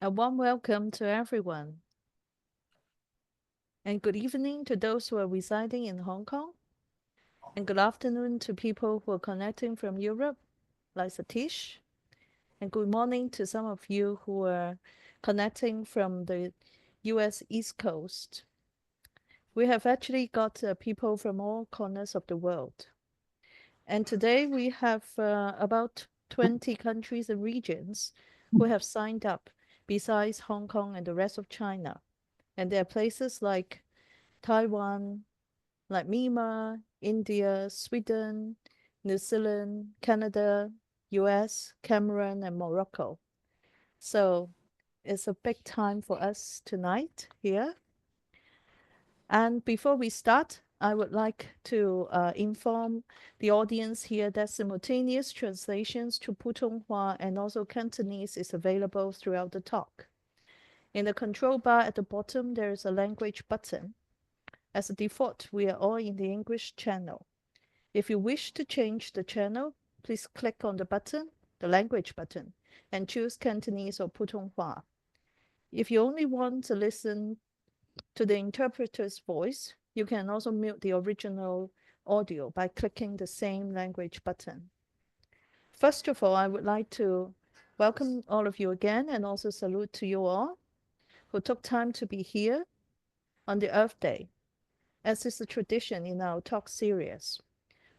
A warm welcome to everyone, and good evening to those who are residing in Hong Kong, and good afternoon to people who are connecting from Europe, like Satish, and good morning to some of you who are connecting from the US East Coast. We have actually got people from all corners of the world. And today we have about 20 countries and regions who have signed up, besides Hong Kong and the rest of China. And there are places like Taiwan, like Myanmar, India, Sweden, New Zealand, Canada, US, Cameroon, and Morocco. So it's a big time for us tonight here. And before we start, I would like to inform the audience here that simultaneous translations to Putonghua and also Cantonese is available throughout the talk. In the control bar at the bottom, there is a language button. As a default, we are all in the English channel. If you wish to change the channel, please click on the button, the language button, and choose Cantonese or Putonghua. If you only want to listen to the interpreter's voice, you can also mute the original audio by clicking the same language button. First of all, I would like to welcome all of you again and also salute to you all who took time to be here on the Earth Day, as is a tradition in our talk series.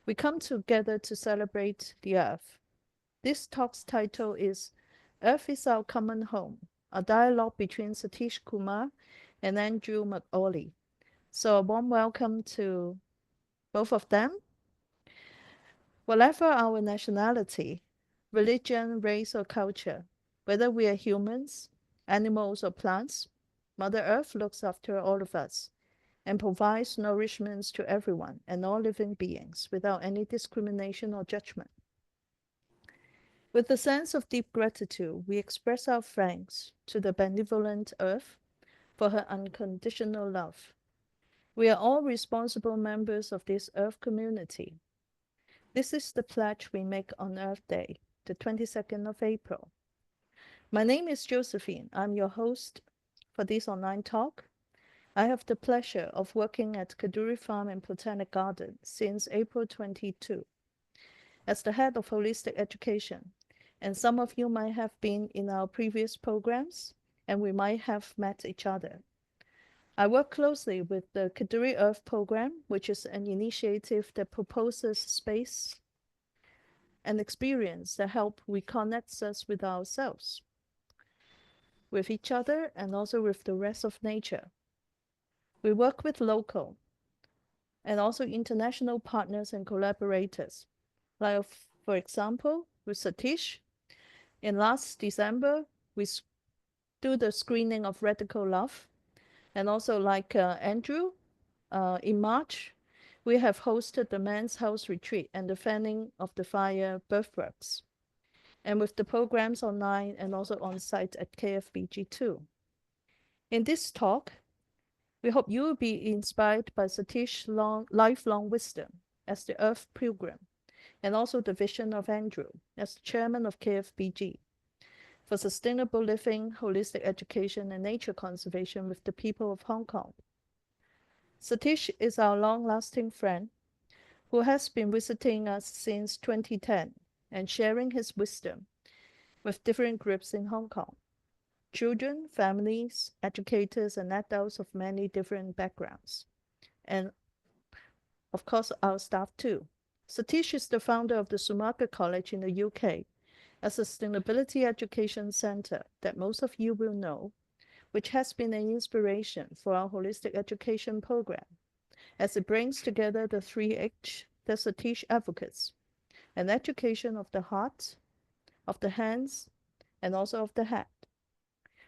We come together to celebrate the Earth. This talk's title is Earth is Our Common Home, a dialogue between Satish Kumar and Andrew McAulay. So a warm welcome to both of them. Whatever our nationality, religion, race, or culture, whether we are humans, animals, or plants, Mother Earth looks after all of us and provides nourishments to everyone and all living beings without any discrimination or judgment. With a sense of deep gratitude, we express our thanks to the benevolent Earth for her unconditional love. We are all responsible members of this Earth community. This is the pledge we make on Earth Day, the 22nd of April. My name is Josephine. I'm your host for this online talk. I have the pleasure of working at Kadoorie Farm and Botanic Garden since April 22 as the head of holistic education. And some of you might have been in our previous programs, and we might have met each other. I work closely with the Kadoorie Earth Programme, which is an initiative that proposes space and experience that help reconnect us with ourselves, with each other, and also with the rest of nature. We work with local and also international partners and collaborators. Like, for example, with Satish, in last December, we do the screening of Radical Love. And also like Andrew, in March, we have hosted the Men's House Retreat and the Fanning of the Fire Birthworks. And with the programs online and also on site at KFBG too. In this talk, we hope you will be inspired by Satish's lifelong wisdom as the Earth Pilgrim, and also the vision of Andrew as the Chairman of KFBG for sustainable living, holistic education, and nature conservation with the people of Hong Kong. Satish is our long-lasting friend who has been visiting us since 2010 and sharing his wisdom with different groups in Hong Kong. Children, families, educators, and adults of many different backgrounds. And of course, our staff too. Satish is the founder of the Sumaka College in the UK, a sustainability education center that most of you will know, which has been an inspiration for our holistic education program, as it brings together the 3H that Satish advocates: an education of the heart, of the hands, and also of the head.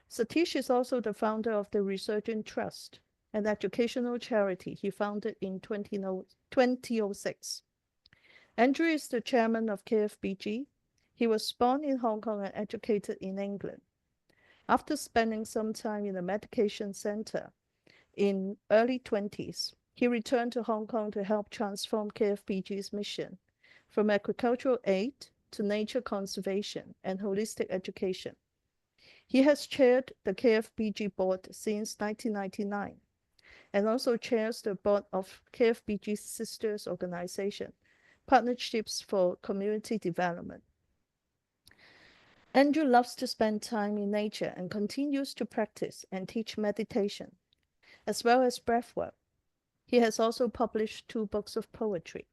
Satish is also the founder of the Resurgent Trust, an educational charity he founded in 2006. Andrew is the chairman of KFBG. He was born in Hong Kong and educated in England. After spending some time in a medication center in early 20s, he returned to Hong Kong to help transform KFBG's mission from agricultural aid to nature conservation and holistic education. He has chaired the KFBG board since 1999 and also chairs the board of KFBG's sisters organization, Partnerships for Community Development. Andrew loves to spend time in nature and continues to practice and teach meditation, as well as breathwork. He has also published 2 books of poetry.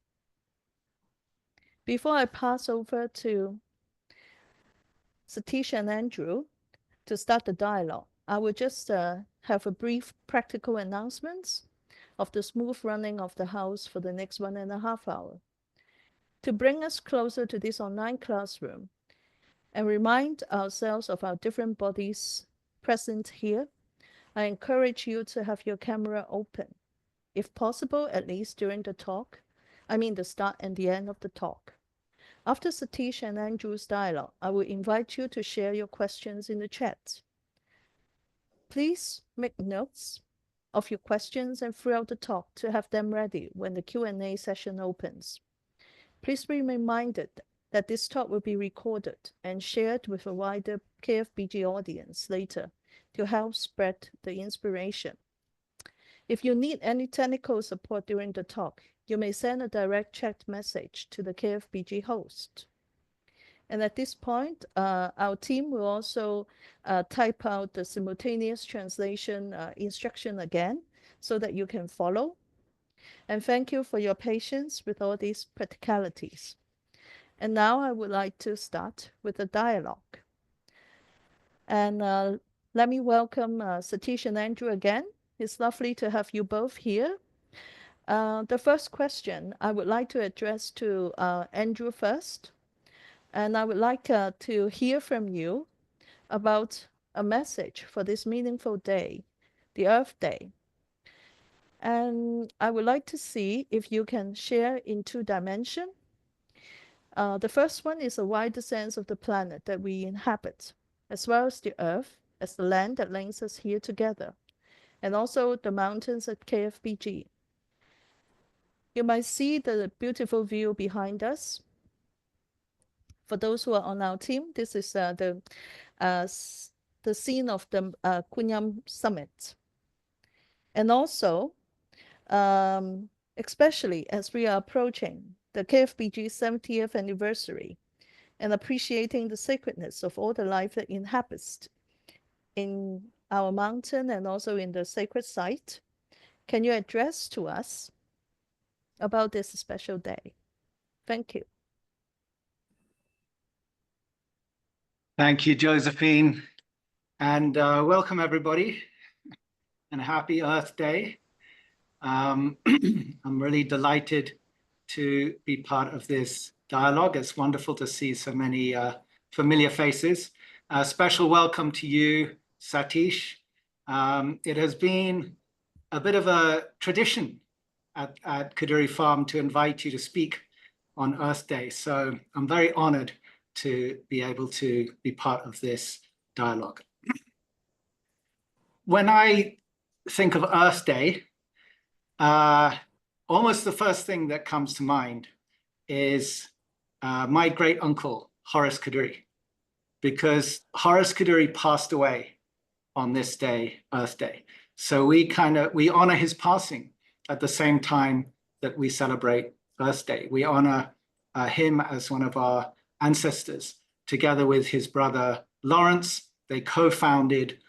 Before I pass over to Satish and Andrew to start the dialogue, I will just have a brief practical announcements of the smooth running of the house for the next 1.5 hours. To bring us closer to this online classroom and remind ourselves of our different bodies present here, I encourage you to have your camera open, if possible, at least during the talk. I mean the start and the end of the talk. After Satish and Andrew's dialogue, I will invite you to share your questions in the chat. Please make notes of your questions and throughout the talk to have them ready when the Q&A session opens. Please be reminded that this talk will be recorded and shared with a wider KFBG audience later to help spread the inspiration. If you need any technical support during the talk, you may send a direct chat message to the KFBG host. And at this point, our team will also type out the simultaneous translation instruction again so that you can follow. And thank you for your patience with all these practicalities. And now I would like to start with the dialogue. And let me welcome Satish and Andrew again. It's lovely to have you both here. The first question I would like to address to Andrew first. And I would like to hear from you about a message for this meaningful day, the Earth Day. And I would like to see if you can share in 2 dimensions. The first one is a wider sense of the planet that we inhabit, as well as the Earth as the land that links us here together, and also the mountains at KFBG. You might see the beautiful view behind us. For those who are on our team, this is the scene of the Kunyam Summit. And also, especially as we are approaching the KFBG 70th anniversary and appreciating the sacredness of all the life that inhabits in our mountain and also in the sacred site, can you address to us about this special day? Thank you. Thank you, Josephine, and welcome everybody, and happy Earth Day. I'm really delighted to be part of this dialogue. It's wonderful to see so many familiar faces. A special welcome to you, Satish. It has been a bit of a tradition at Kadoorie Farm to invite you to speak on Earth Day, so I'm very honored to be able to be part of this dialogue. When I think of Earth Day, almost the first thing that comes to mind is my great uncle, Horace Kadoorie, because Horace Kadoorie passed away on this day, Earth Day. So we honor his passing at the same time that we celebrate Earth Day. We honor him as one of our ancestors. Together with his brother Lawrence, they co-founded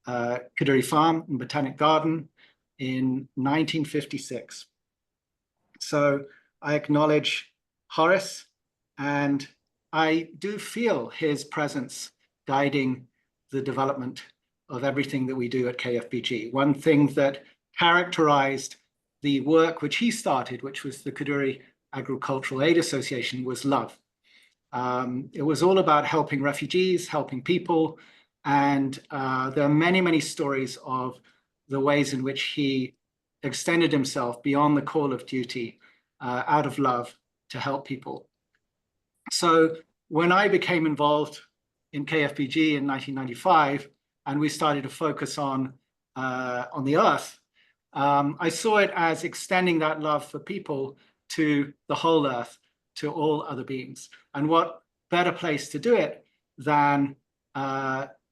Kadoorie Farm and Botanic Garden in 1956. So I acknowledge Horace, and I do feel his presence guiding the development of everything that we do at KFBG. One thing that characterized the work which he started, which was the Kadoorie Agricultural Aid Association, was love. It was all about helping refugees, helping people, and there are many, many stories of the ways in which he extended himself beyond the call of duty out of love to help people. So when I became involved in KFBG in 1995, and we started to focus on the earth, I saw it as extending that love for people to the whole earth, to all other beings. And what better place to do it than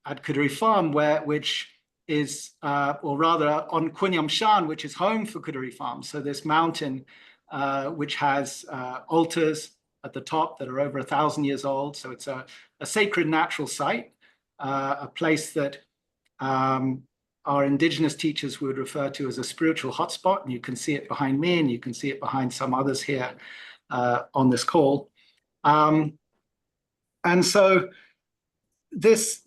at Kadoorie Farm, which is, or rather on Kwinyam Shan, which is home for Kadoorie Farm. So this mountain, which has altars at the top that are over 1,000 years old. So it's a sacred natural site, a place that our indigenous teachers would refer to as a spiritual hotspot. And you can see it behind me, and you can see it behind some others here on this call. And so this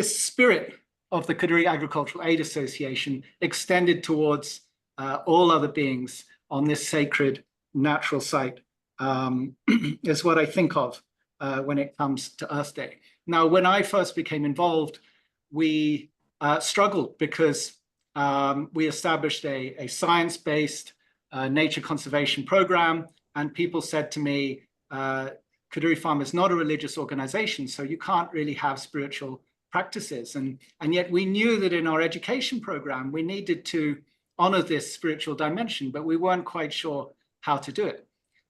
spirit of the Kadoorie Agricultural Aid Association extended towards all other beings on this sacred natural site is what I think of when it comes to Earth Day. Now, when I first became involved, we struggled because we established a science-based nature conservation program, and people said to me, Kadoorie Farm is not a religious organization, so you can't really have spiritual practices. And yet we knew that in our education program, we needed to honor this spiritual dimension, but we weren't quite sure how to do it.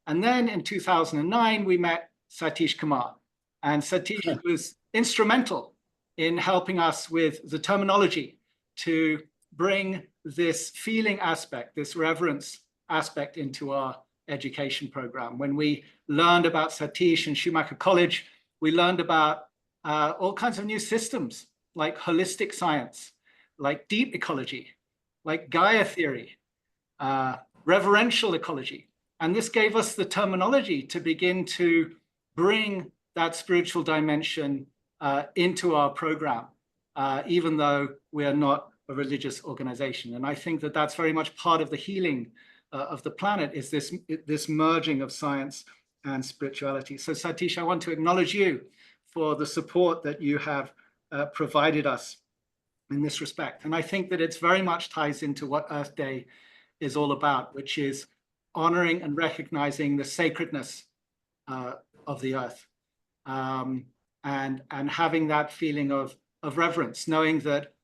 And then in 2009, we met Satish Kumar, and Satish was instrumental in helping us with the terminology to bring this feeling aspect, this reverence aspect into our education program. When we learned about Satish and Schumacher College, we learned about all kinds of new systems like holistic science, like deep ecology, like Gaia theory, reverential ecology. And this gave us the terminology to begin to bring that spiritual dimension into our program, even though we are not a religious organization. And I think that that's very much part of the healing of the planet, is this merging of science and spirituality. So Satish, I want to acknowledge you for the support that you have provided us in this respect. And I think that it's very much ties into what Earth Day is all about, which is honoring and recognizing the sacredness of the earth, and having that feeling of reverence, knowing that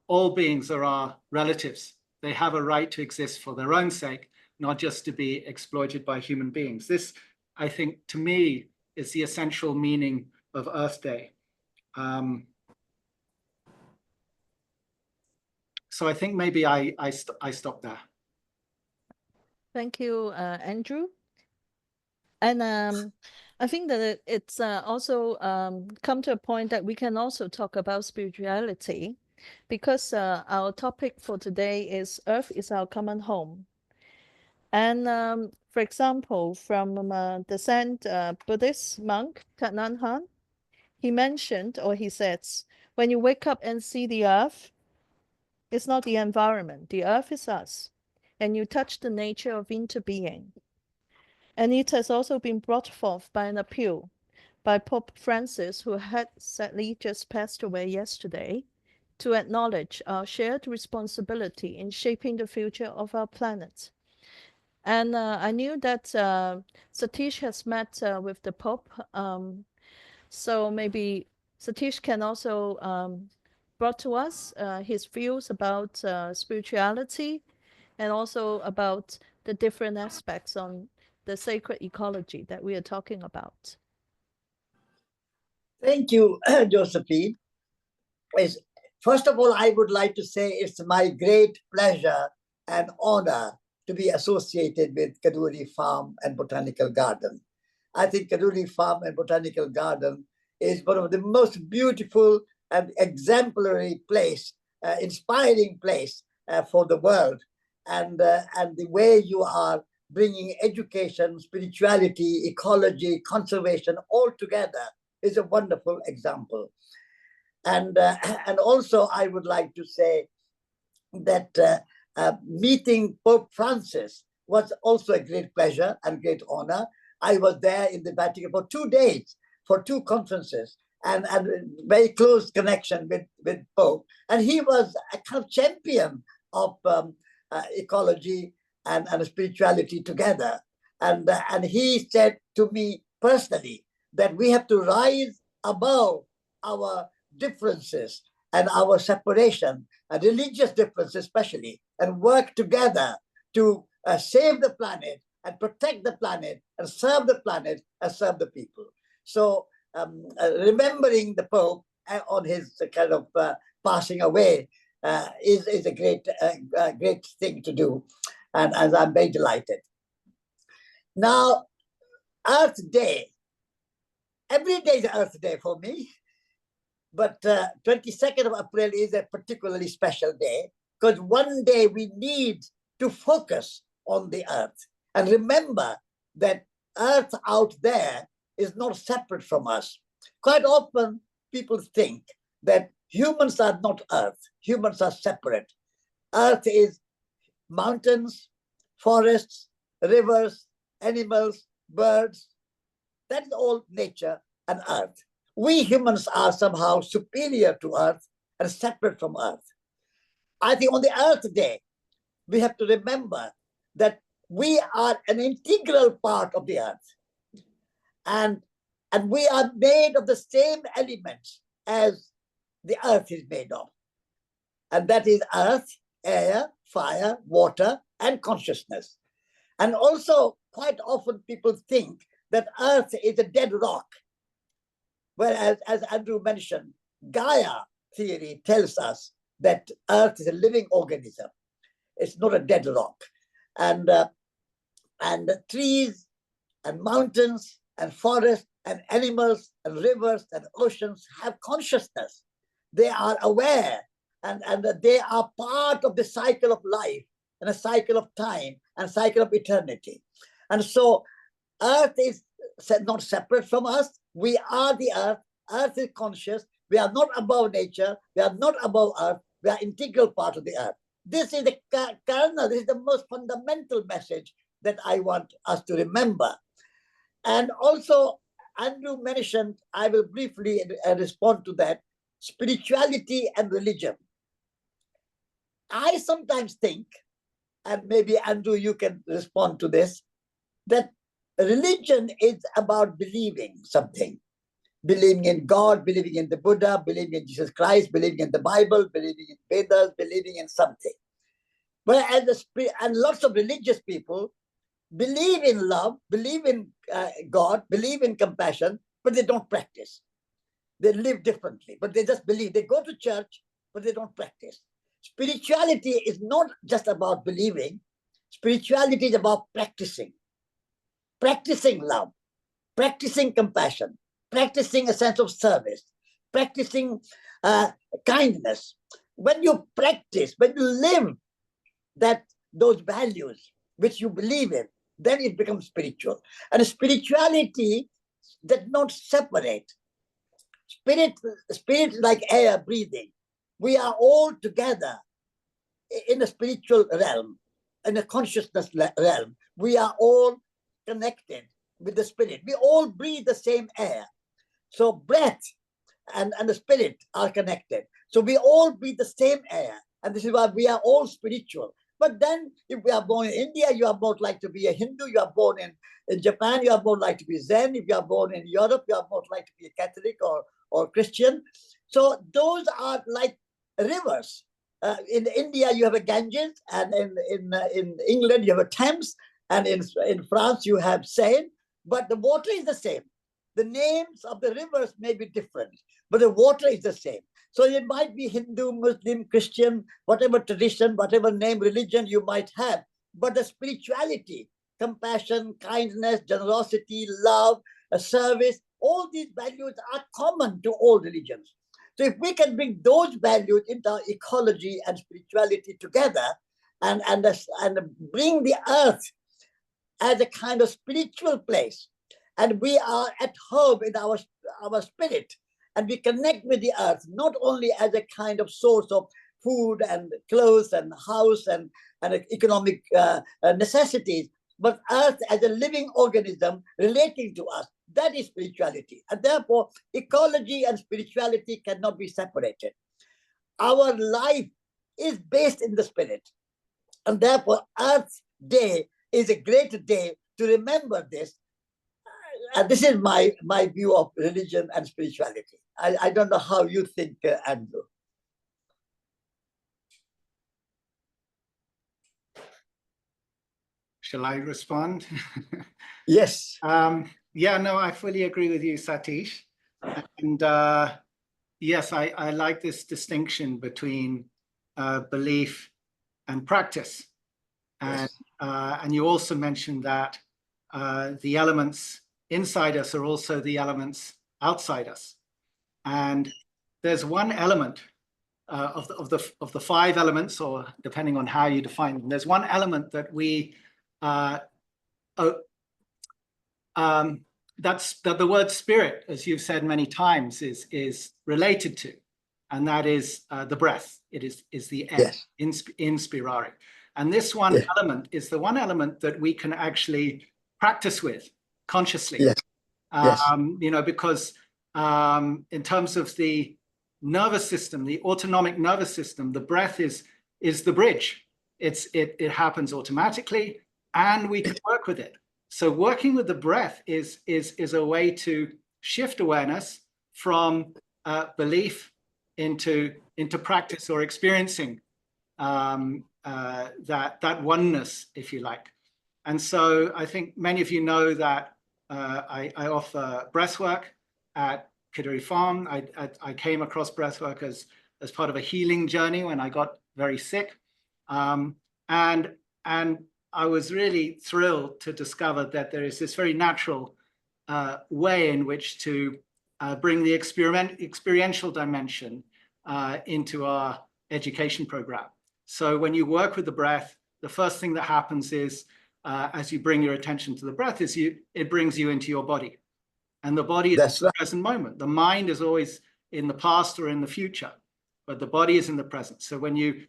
all beings are our relatives. They have a right to exist for their own sake, not just to be exploited by human beings. This, I think, to me, is the essential meaning of Earth Day. So I think maybe I stop there. Thank you, Andrew. And I think that it's also come to a point that we can also talk about spirituality, because our topic for today is Earth is our common home. And for example, from the Zen Buddhist monk Thich Nhat Hanh, he mentioned, or he says, when you wake up and see the earth, it's not the environment, the earth is us, and you touch the nature of interbeing. And it has also been brought forth by an appeal by Pope Francis, who had sadly just passed away yesterday, to acknowledge our shared responsibility in shaping the future of our planet. And I knew that Satish has met with the Pope, so maybe Satish can also brought to us his views about spirituality, and also about the different aspects on the sacred ecology that we are talking about. Thank you, Josephine. First of all, I would like to say it's my great pleasure and honor to be associated with Kadoorie Farm and Botanical Garden. I think Kadoorie Farm and Botanical Garden is one of the most beautiful and exemplary place, inspiring place for the world. And the way you are bringing education, spirituality, ecology, conservation all together is a wonderful example. And also I would like to say that meeting Pope Francis was also a great pleasure and great honor. I was there in the Vatican for 2 days, for 2 conferences, and very close connection with Pope. And he was a kind of champion of ecology and spirituality together. And he said to me personally that we have to rise above our differences and our separation, religious differences especially, and work together to save the planet and protect the planet and serve the planet and serve the people. So remembering the Pope on his kind of passing away is a great thing to do, and as I'm very delighted. Now, Earth Day. Every day is Earth Day for me, but 22nd of April is a particularly special day because one day we need to focus on the Earth and remember that Earth out there is not separate from us. Quite often people think that humans are not Earth, humans are separate. Earth is mountains, forests, rivers, animals, birds. That is all nature and Earth. We humans are somehow superior to Earth and separate from Earth. I think on the Earth Day, we have to remember that we are an integral part of the Earth. And we are made of the same elements as the Earth is made of. And that is earth, air, fire, water, and consciousness. And also, quite often people think that Earth is a dead rock. Whereas, as Andrew mentioned, Gaia theory tells us that Earth is a living organism. It's not a dead rock. And trees and mountains and forests and animals and rivers and oceans have consciousness. They are aware and they are part of the cycle of life and a cycle of time and cycle of eternity. And so Earth is not separate from us. We are the Earth. Earth is conscious. We are not above nature. We are not above Earth. We are integral part of the Earth. This is the kernel. This is the most fundamental message that I want us to remember. And also, Andrew mentioned, I will briefly respond to that, spirituality and religion. I sometimes think, and maybe Andrew, you can respond to this, that religion is about believing something. Believing in God, believing in the Buddha, believing in Jesus Christ, believing in the Bible, believing in Vedas, believing in something. Whereas and lots of religious people believe in love, believe in God, believe in compassion, but they don't practice. They live differently, but they just believe. They go to church, but they don't practice. Spirituality is not just about believing. Spirituality is about practicing. Practicing love, practicing compassion, practicing a sense of service, practicing kindness. When you practice, when you live those values which you believe in, then it becomes spiritual. And spirituality does not separate. Spirit like air, breathing. We are all together in a spiritual realm, in a consciousness realm. We are all connected with the spirit. We all breathe the same air. So breath and the spirit are connected. So we all breathe the same air. And this is why we are all spiritual. But then if we are born in India, you are more likely to be a Hindu. You are born in Japan, you are more likely to be Zen. If you are born in Europe, you are more likely to be a Catholic or Christian. So those are like rivers. In India, you have a Ganges, and in England, you have a Thames, and in France, you have Seine, but the water is the same. The names of the rivers may be different, but the water is the same. So it might be Hindu, Muslim, Christian, whatever tradition, whatever name, religion you might have, but the spirituality, compassion, kindness, generosity, love, service, all these values are common to all religions. So if we can bring those values into our ecology and spirituality together and bring the earth as a kind of spiritual place, and we are at home in our spirit, and we connect with the earth, not only as a kind of source of food and clothes and house and economic necessities, but earth as a living organism relating to us. That is spirituality. And therefore, ecology and spirituality cannot be separated. Our life is based in the spirit. And therefore, Earth Day is a great day to remember this. And this is my view of religion and spirituality. I don't know how you think, Andrew. Shall I respond? Yes. Yeah, no, I fully agree with you, Satish. And yes, I like this distinction between belief and practice. And, Yes. and you also mentioned that the elements inside us are also the elements outside us. And there's one element of the five elements, or depending on how you define them, there's one element that we that the word spirit, as you've said many times, is related to, and that is the breath. It is the end, Yes. inspirare. And this one Yes. element is the one element that we can actually practice with consciously. Yes. Yes. You know, because in terms of the nervous system, the autonomic nervous system, the breath is the bridge. It happens automatically, and we can work with it. So working with the breath is a way to shift awareness from belief into practice or experiencing that oneness, if you like. And so I think many of you know that I offer breathwork at Kadoorie Farm. I came across breathwork as part of a healing journey when I got very sick, and I was really thrilled to discover that there is this very natural way in which to bring the experiential dimension into our education program. So when you work with the breath, the first thing that happens is, as you bring your attention to the breath, it brings you into your body. And the body is in the present moment. The mind is always in the past or in the future, but the body is in the present. So when you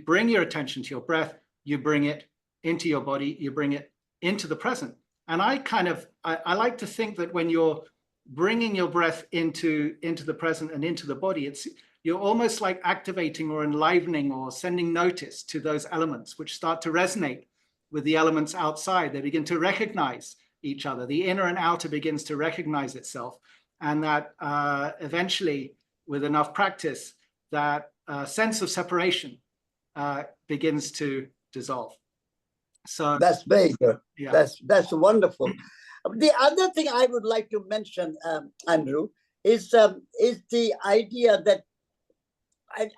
bring your attention to your breath, you bring it into your body, you bring it into the present. And I like to think that when you're bringing your breath into the present and into the body, you're almost like activating or enlivening or sending notice to those elements which start to resonate with the elements outside. They begin to recognize each other. The inner and outer begins to recognize itself. And that eventually, with enough practice, that sense of separation begins to dissolve. So that's very good. Yeah. That's wonderful. The other thing I would like to mention, Andrew, is the idea that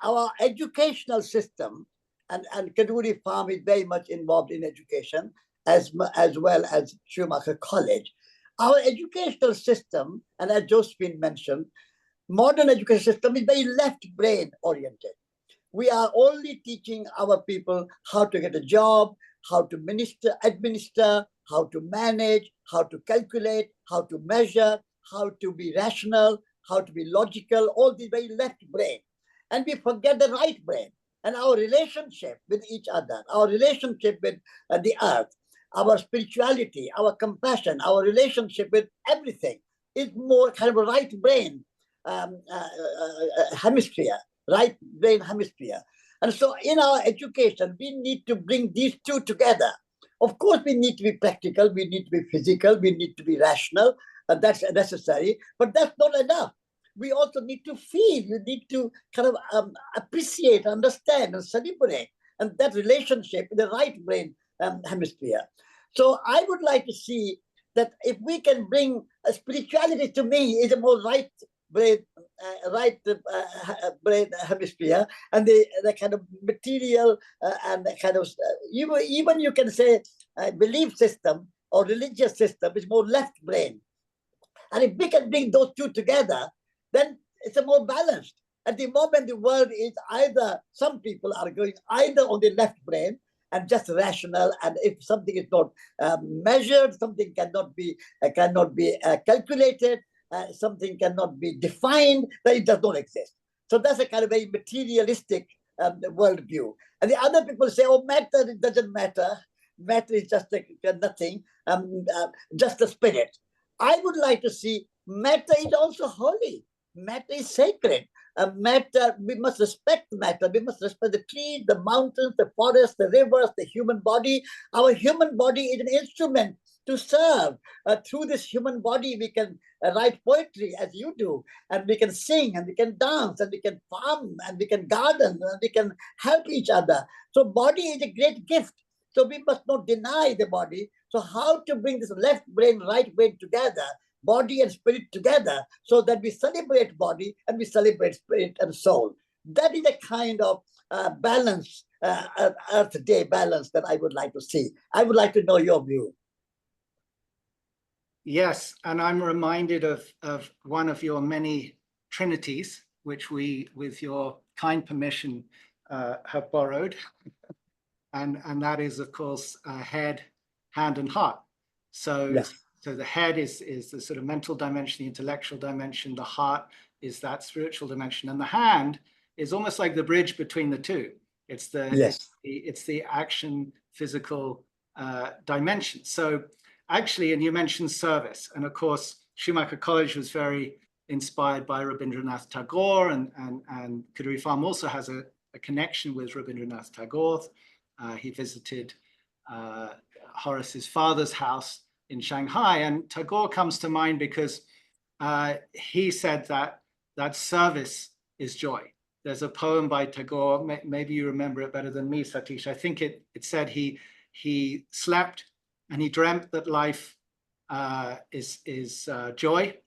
our educational system, and Kadoorie Farm is very much involved in education, as well as Schumacher College. Our educational system, and as Josephine mentioned, modern education system is very left brain oriented. We are only teaching our people how to get a job, how to administer, how to manage, how to calculate, how to measure, how to be rational, how to be logical, all these very left brain. And we forget the right brain and our relationship with each other, our relationship with the earth, our spirituality, our compassion, our relationship with everything is more kind of a right brain hemisphere, right brain hemisphere. And so in our education, we need to bring these two together. Of course, we need to be practical, we need to be physical, we need to be rational, that's necessary, but that's not enough. We also need to feel, you need to kind of appreciate, understand, and celebrate, and that relationship in the right brain hemisphere. So I would like to see that if we can bring spirituality, to me, is a more right brain hemisphere, and the kind of material and the kind of even you can say belief system or religious system is more left brain. And if we can bring those two together, then it's a more balanced. At the moment, the world is either, some people are going either on the left brain and just rational, and if something is not measured, something cannot be calculated, something cannot be defined, then it does not exist. So that's a kind of very materialistic worldview. And the other people say, oh, matter, it doesn't matter. Matter is just nothing, just a spirit. I would like to see matter is also holy. Matter is sacred. Matter, we must respect matter. We must respect the trees, the mountains, the forests, the rivers, the human body. Our human body is an instrument to serve. Through this human body, we can write poetry as you do, and we can sing, and we can dance, and we can farm, and we can garden, and we can help each other. So body is a great gift. So we must not deny the body. So how to bring this left brain, right brain together body and spirit together, so that we celebrate body and we celebrate spirit and soul. That is a kind of balance, Earth Day balance that I would like to see. I would like to know your view. Yes, and I'm reminded of one of your many trinities, which we, with your kind permission, have borrowed. And that is, of course, head, hand, and heart. So, Yes. so the head is the sort of mental dimension, the intellectual dimension. The heart is that spiritual dimension, and the hand is almost like the bridge between the two. It's the Yes. it's the action, physical dimension. So actually, and you mentioned service, and of course, Schumacher College was very inspired by Rabindranath Tagore, and Kadoorie Farm also has a connection with Rabindranath Tagore. He visited Horace's father's house in Shanghai, and Tagore comes to mind because he said that service is joy. There's a poem by Tagore, maybe you remember it better than me, Satish. I think it said he slept and he dreamt that life is joy.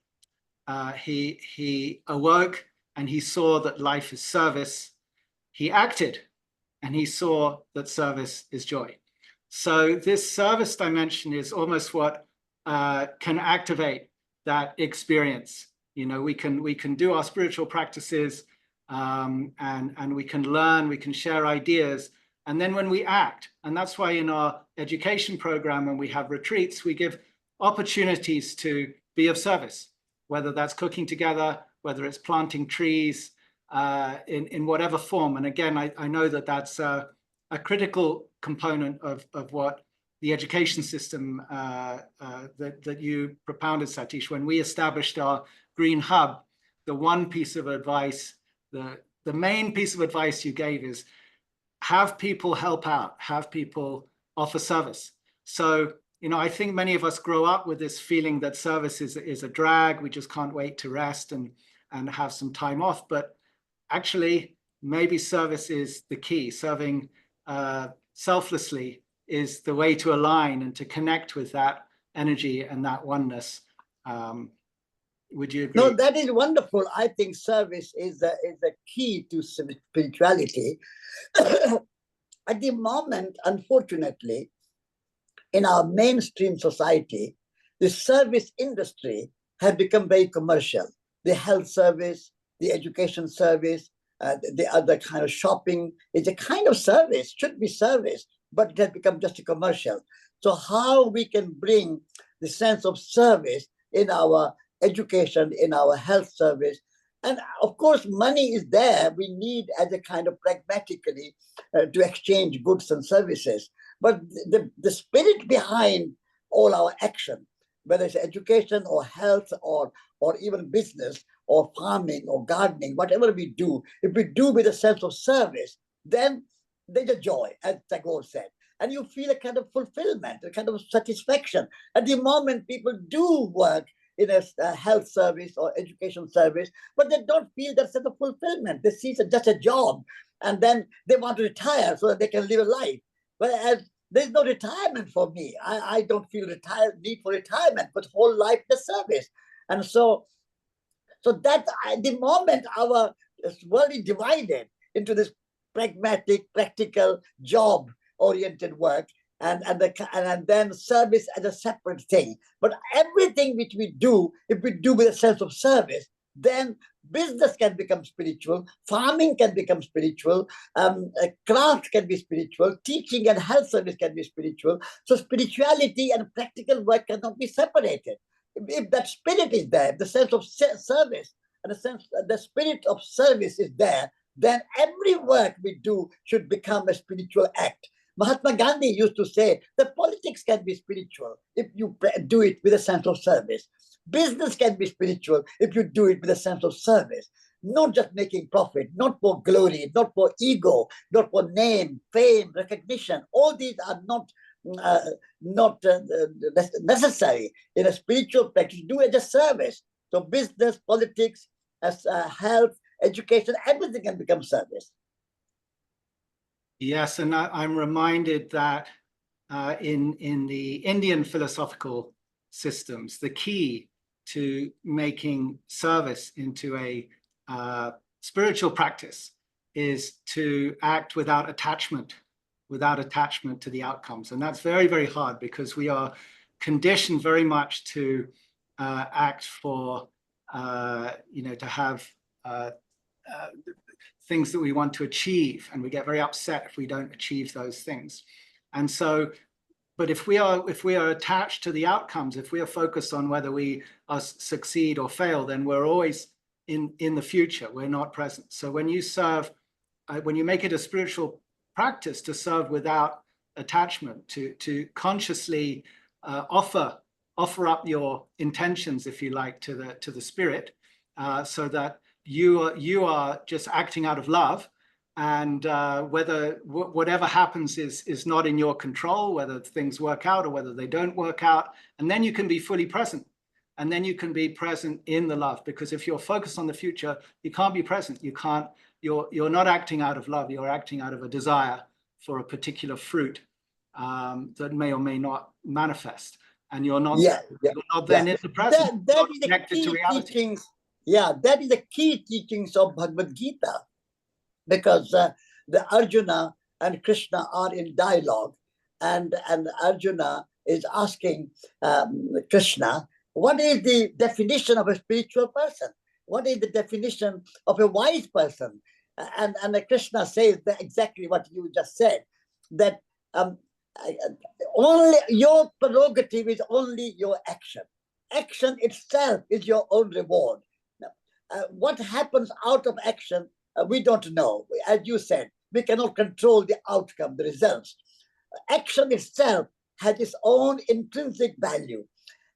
He awoke and he saw that life is service. He acted and he saw that service is joy. So this service dimension is almost what can activate that experience. You know, we can do our spiritual practices, and we can learn, we can share ideas. And then when we act, and that's why in our education program, when we have retreats, we give opportunities to be of service, whether that's cooking together, whether it's planting trees, in whatever form. And again, I know that that's a critical component of what the education system that you propounded, Satish. When we established our Green Hub, the one piece of advice, the main piece of advice you gave is have people help out, have people offer service. So, you know, I think many of us grow up with this feeling that service is a drag. We just can't wait to rest and have some time off. But actually, maybe service is the key. Serving selflessly is the way to align and to connect with that energy and that oneness. Would you agree? No, that is wonderful. I think service is the key to spirituality. At the moment, unfortunately, in our mainstream society, the service industry has become very commercial. The health service, the education service, the other kind of shopping is a kind of service, should be service, but it has become just a commercial. So how we can bring the sense of service in our education, in our health service, and of course, money is there. We need as a kind of pragmatically to exchange goods and services. But the spirit behind all our action, whether it's education or health or even business or farming or gardening, whatever we do, if we do with a sense of service, then there's a joy, as Tagore said. And you feel a kind of fulfillment, a kind of satisfaction. At the moment, people do work in a health service or education service, but they don't feel that sense of fulfillment. They see it just a job, and then they want to retire so that they can live a life. Whereas there's no retirement for me. I don't feel need for retirement, but whole life the service. And so that at the moment our world is divided into this pragmatic, practical, job-oriented work, and then service as a separate thing. But everything which we do, if we do with a sense of service, then business can become spiritual, farming can become spiritual, craft can be spiritual, teaching and health service can be spiritual. So spirituality and practical work cannot be separated. If that spirit is there, the sense of service, and the spirit of service is there, then every work we do should become a spiritual act. Mahatma Gandhi used to say that politics can be spiritual if you do it with a sense of service. Business can be spiritual if you do it with a sense of service. Not just making profit, not for glory, not for ego, not for name, fame, recognition. All these are not necessary in a spiritual practice. Do it as a service. So business, politics, as health, education, everything can become service. Yes, and I'm reminded that in the Indian philosophical systems, the key to making service into a spiritual practice is to act without attachment to the outcomes. And that's very, very hard because we are conditioned very much to act for, to have things that we want to achieve, and we get very upset if we don't achieve those things. And so, but if we are attached to the outcomes, if we are focused on whether we succeed or fail, then we're always in the future. We're not present. So when you serve, when you make it a spiritual practice to serve without attachment, to consciously offer up your intentions, if you like, to the spirit, so that you are just acting out of love, and whatever happens is not in your control, whether things work out or whether they don't work out, and then you can be fully present, and then you can be present in the love. Because if you're focused on the future, you can't be present. You're not acting out of love. You're acting out of a desire for a particular fruit that may or may not manifest, and you're not then in the present. That is the key teachings. Yeah, that is the key teachings of Bhagavad Gita, because the Arjuna and Krishna are in dialogue, and Arjuna is asking Krishna, what is the definition of a spiritual person? What is the definition of a wise person? And Krishna says that exactly what you just said, that only your prerogative is only your action. Action itself is your own reward. What happens out of action, we don't know. As you said, we cannot control the outcome, the results. Action itself has its own intrinsic value.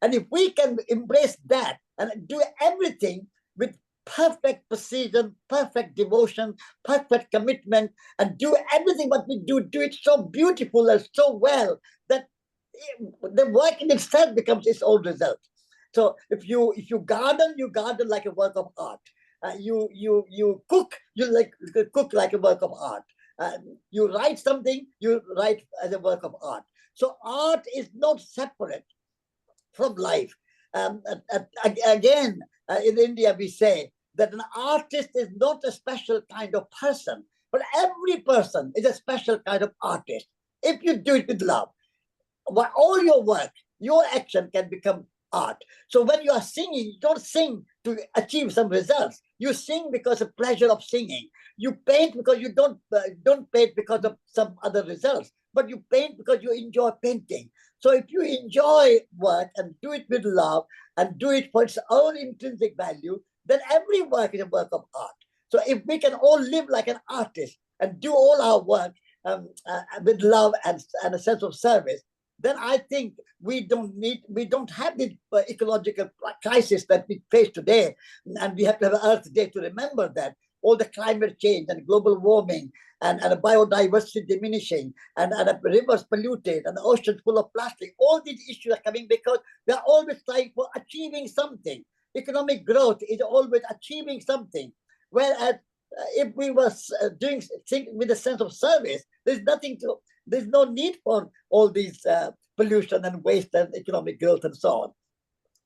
And if we can embrace that and do everything with perfect precision, perfect devotion, perfect commitment, and do everything what we do it so beautiful and so well that the work in itself becomes its own result. So if you garden, you garden like a work of art. You cook, you cook like a work of art. You write something, you write as a work of art. So art is not separate from life. Again, in India, we say that an artist is not a special kind of person, but every person is a special kind of artist. If you do it with love, all your work, your action can become art. So when you are singing, you don't sing to achieve some results. You sing because of pleasure of singing. You paint because you don't paint because of some other results, but you paint because you enjoy painting. So if you enjoy work and do it with love and do it for its own intrinsic value, then every work is a work of art. So if we can all live like an artist and do all our work with love and a sense of service, then I think we don't have the ecological crisis that we face today. And we have to have an Earth Day to remember that. All the climate change and global warming and biodiversity diminishing and rivers polluted and the oceans full of plastic, all these issues are coming because we are always trying for achieving something. Economic growth is always achieving something. Whereas if we were doing things with a sense of service, there's no need for all these pollution and waste and economic growth and so on.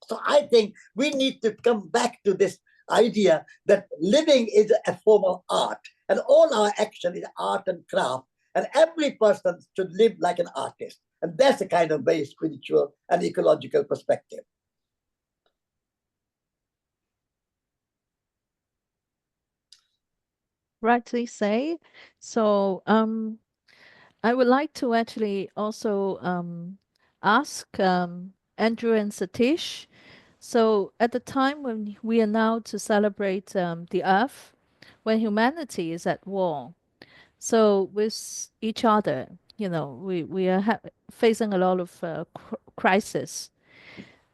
So I think we need to come back to this idea that living is a form of art, and all our action is art and craft, and every person should live like an artist. And that's a kind of very spiritual and ecological perspective. Rightly say. So I would like to actually also ask Andrew and Satish. So at the time when we are now to celebrate the Earth, when humanity is at war, so with each other, we are facing a lot of crisis.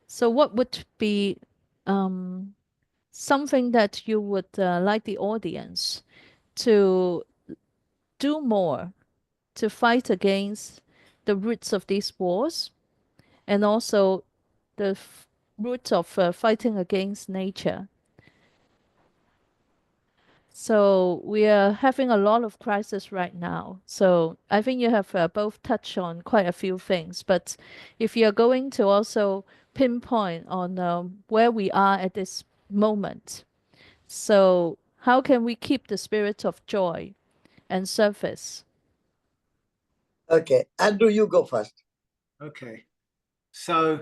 So what would be something that you would like the audience to do more to fight against the roots of these wars, and also the roots of fighting against nature? So we are having a lot of crisis right now. So I think you have both touched on quite a few things. But if you're going to also pinpoint on where we are at this moment. So how can we keep the spirit of joy and service? Okay, Andrew, you go first. Okay. So,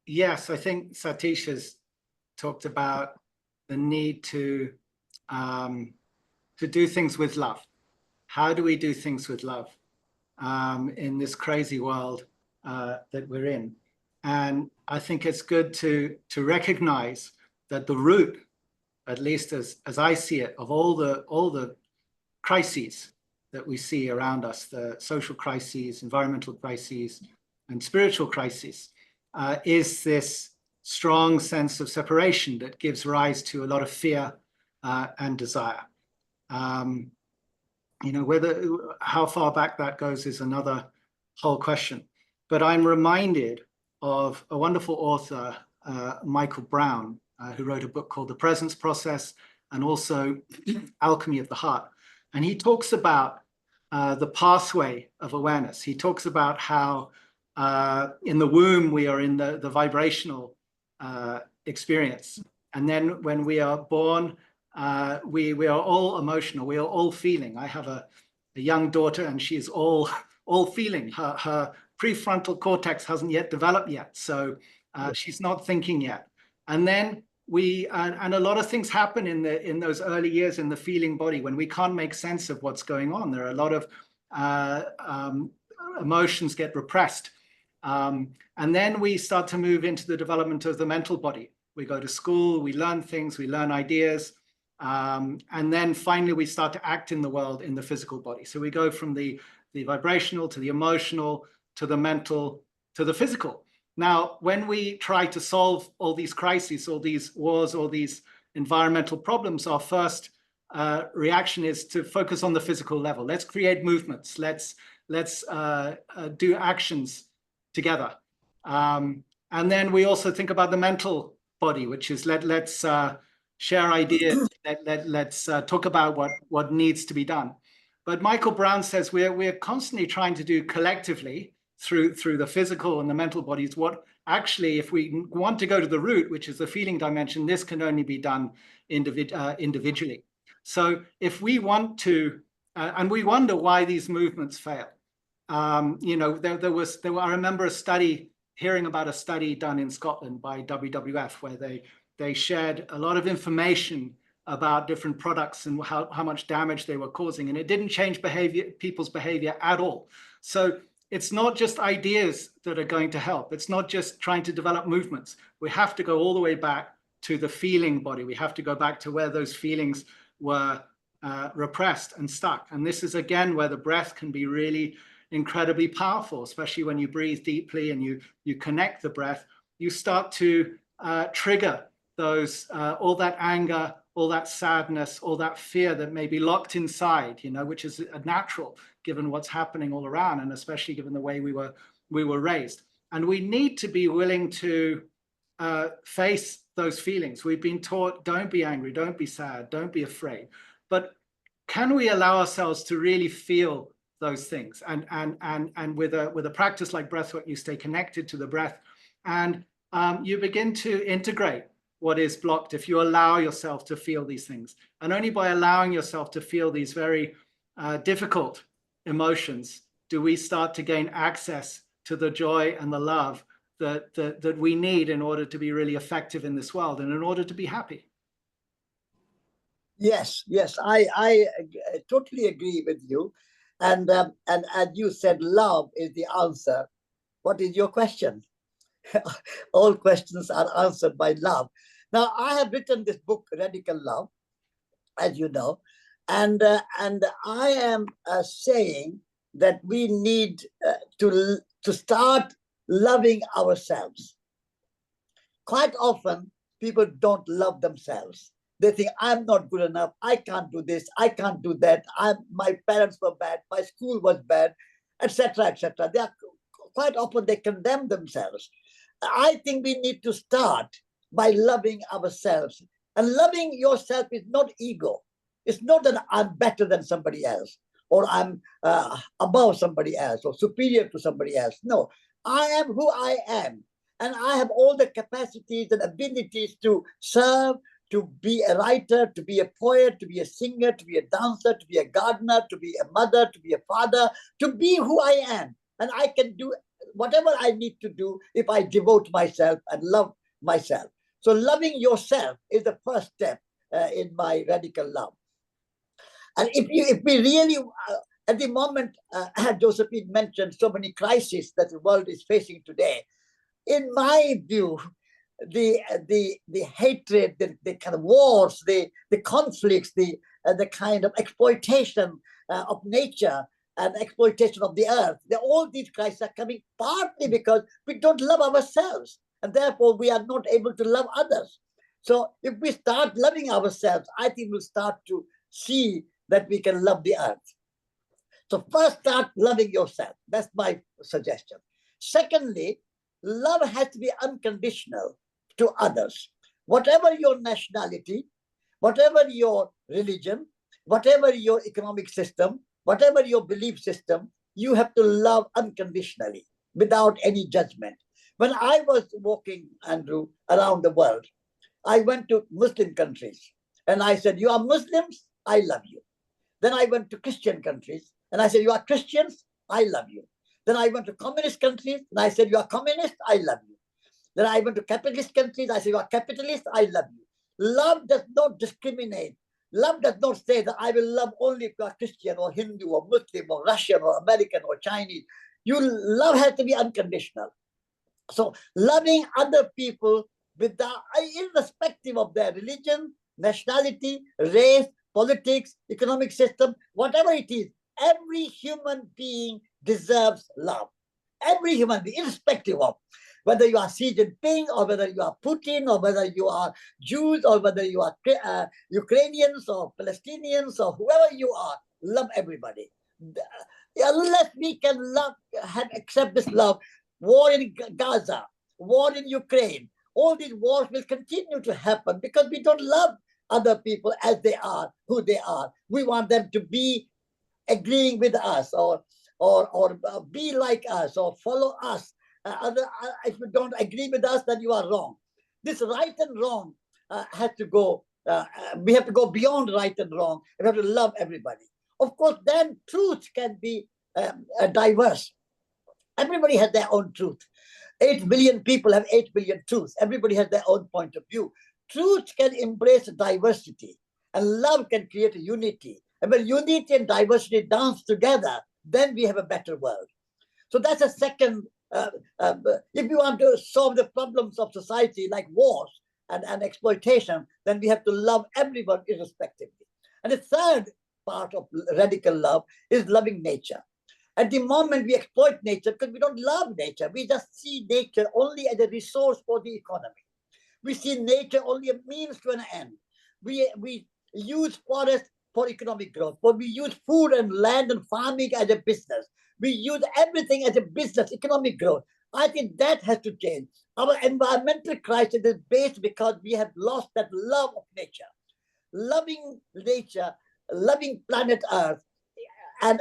yes, I think Satish has talked about the need to do things with love. How do we do things with love in this crazy world that we're in? And I think it's good to recognize that the root, at least as I see it, of all the crises that we see around us, the social crises, environmental crises, and spiritual crises, is this strong sense of separation that gives rise to a lot of fear and desire. You know, how far back that goes is another whole question. But I'm reminded of a wonderful author, Michael Brown, who wrote a book called The Presence Process and also Alchemy of the Heart. And he talks about the pathway of awareness. He talks about how in the womb we are in the vibrational experience. And then when we are born, we are all emotional. We are all feeling. I have a young daughter, and she is all feeling. Her prefrontal cortex hasn't yet developed yet, so she's not thinking yet. And then and a lot of things happen in those early years in the feeling body when we can't make sense of what's going on. There are a lot of emotions get repressed, and then we start to move into the development of the mental body. We go to school, we learn things, we learn ideas. And then finally, we start to act in the world in the physical body. So we go from the vibrational to the emotional to the mental to the physical. Now, when we try to solve all these crises, all these wars, all these environmental problems, our first reaction is to focus on the physical level. Let's create movements. Let's do actions together. And then we also think about the mental body, which is let's share ideas. Let's talk about what needs to be done. But Michael Brown says we're constantly trying to do collectively through the physical and the mental bodies what actually, if we want to go to the root, which is the feeling dimension, this can only be done individually. So if we want to, and we wonder why these movements fail. You know, I remember hearing about a study done in Scotland by WWF where they shared a lot of information about different products and how much damage they were causing, and it didn't change people's behavior at all. So it's not just ideas that are going to help. It's not just trying to develop movements. We have to go all the way back to the feeling body. We have to go back to where those feelings were repressed and stuck. And this is again where the breath can be really incredibly powerful, especially when you breathe deeply and you connect the breath. You start to trigger those all that anger, all that sadness, all that fear that may be locked inside, you know, which is natural given what's happening all around, and especially given the way we were raised. And we need to be willing to face those feelings. We've been taught, don't be angry, don't be sad, don't be afraid. But can we allow ourselves to really feel those things? And with a practice like breathwork, you stay connected to the breath, and you begin to integrate what is blocked if you allow yourself to feel these things. And only by allowing yourself to feel these very difficult emotions do we start to gain access to the joy and the love that we need in order to be really effective in this world and in order to be happy. Yes, I totally agree with you. And as you said, love is the answer. What is your question? All questions are answered by love. Now, I have written this book, Radical Love, as you know, and I am saying that we need to start loving ourselves. Quite often, people don't love themselves. They think, I'm not good enough. I can't do this. I can't do that. My parents were bad. My school was bad, etc., etc. Quite often they condemn themselves. I think we need to start by loving ourselves. And loving yourself is not ego. It's not that I'm better than somebody else, or I'm above somebody else, or superior to somebody else. No, I am who I am. and I have all the capacities and abilities to serve, to be a writer, to be a poet, to be a singer, to be a dancer, to be a gardener, to be a mother, to be a father, to be who I am. And I can do whatever I need to do if I devote myself and love myself. So loving yourself is the first step in my radical love. And if we really, at the moment, Josephine mentioned so many crises that the world is facing today. In my view, the hatred, the kind of wars, the conflicts, the kind of exploitation of nature and exploitation of the earth, all these crises are coming partly because we don't love ourselves, and therefore we are not able to love others. So if we start loving ourselves, I think we'll start to see that we can love the earth. So first, start loving yourself. That's my suggestion. Secondly, love has to be unconditional to others. Whatever your nationality, whatever your religion, whatever your economic system, whatever your belief system, you have to love unconditionally, without any judgment. When I was walking, Andrew, around the world, I went to Muslim countries and I said, you are Muslims, I love you. Then I went to Christian countries and I said, you are Christians, I love you. Then I went to communist countries and I said, you are communist, I love you. Then I went to capitalist countries, I said, you are capitalist, I love you. Love does not discriminate. Love does not say that I will love only if you are Christian or Hindu or Muslim or Russian or American or Chinese. Love has to be unconditional. So loving other people without, irrespective of their religion, nationality, race, politics, economic system, whatever it is, every human being deserves love. Every human being, irrespective of whether you are Xi Jinping or whether you are Putin or whether you are Jews or whether you are Ukrainians or Palestinians or whoever you are, love everybody. Unless we can accept this love, war in Gaza, war in Ukraine, all these wars will continue to happen because we don't love other people as they are, who they are. We want them to be agreeing with us or be like us or follow us. If you don't agree with us, then you are wrong. This right and wrong has to go. We have to go beyond right and wrong. We have to love everybody. Of course, then truth can be diverse. Everybody has their own truth. 8 billion people have 8 billion truths. Everybody has their own point of view. Truth can embrace diversity, and love can create a unity. And when unity and diversity dance together, then we have a better world. So that's a second. If you want to solve the problems of society like wars and exploitation, then we have to love everyone irrespectively. And the third part of radical love is loving nature. At the moment, we exploit nature because we don't love nature. We just see nature only as a resource for the economy. We see nature only a means to an end. We use forests for economic growth, but we use food and land and farming as a business. We use everything as a business, economic growth. I think that has to change. Our environmental crisis is based because we have lost that love of nature. Loving nature, loving planet Earth, and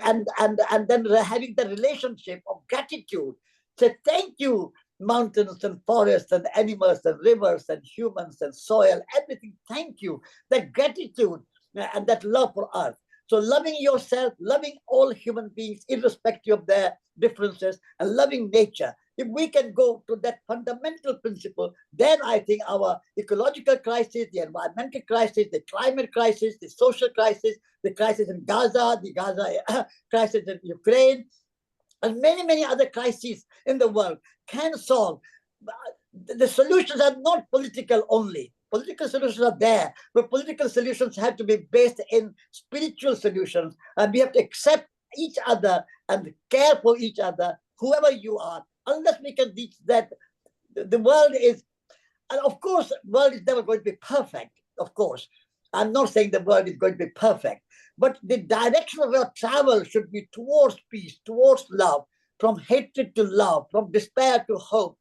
then having the relationship of gratitude. Say thank you, mountains and forests and animals and rivers and humans and soil, everything. Thank you. That gratitude and that love for Earth. So loving yourself, loving all human beings, irrespective of their differences, and loving nature. If we can go to that fundamental principle, then I think our ecological crisis, the environmental crisis, the climate crisis, the social crisis, the crisis in Gaza, the Gaza crisis in Ukraine, and many, many other crises in the world can solve. The solutions are not political only. Political solutions are there, but political solutions have to be based in spiritual solutions, and we have to accept each other and care for each other, whoever you are. Unless we can reach that, the world is, and of course, the world is never going to be perfect, of course. I'm not saying the world is going to be perfect, but the direction of our travel should be towards peace, towards love, from hatred to love, from despair to hope,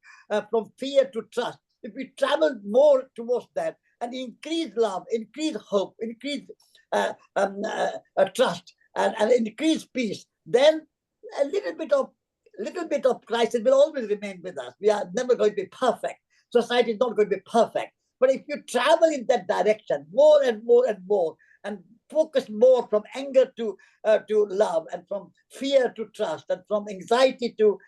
from fear to trust. If we travel more towards that and increase love, increase hope, increase trust, and increase peace, then a little bit of little bit of crisis will always remain with us. We are never going to be perfect. Society is not going to be perfect. But if you travel in that direction more and more and more, and focus more from anger to love, and from fear to trust, and from anxiety to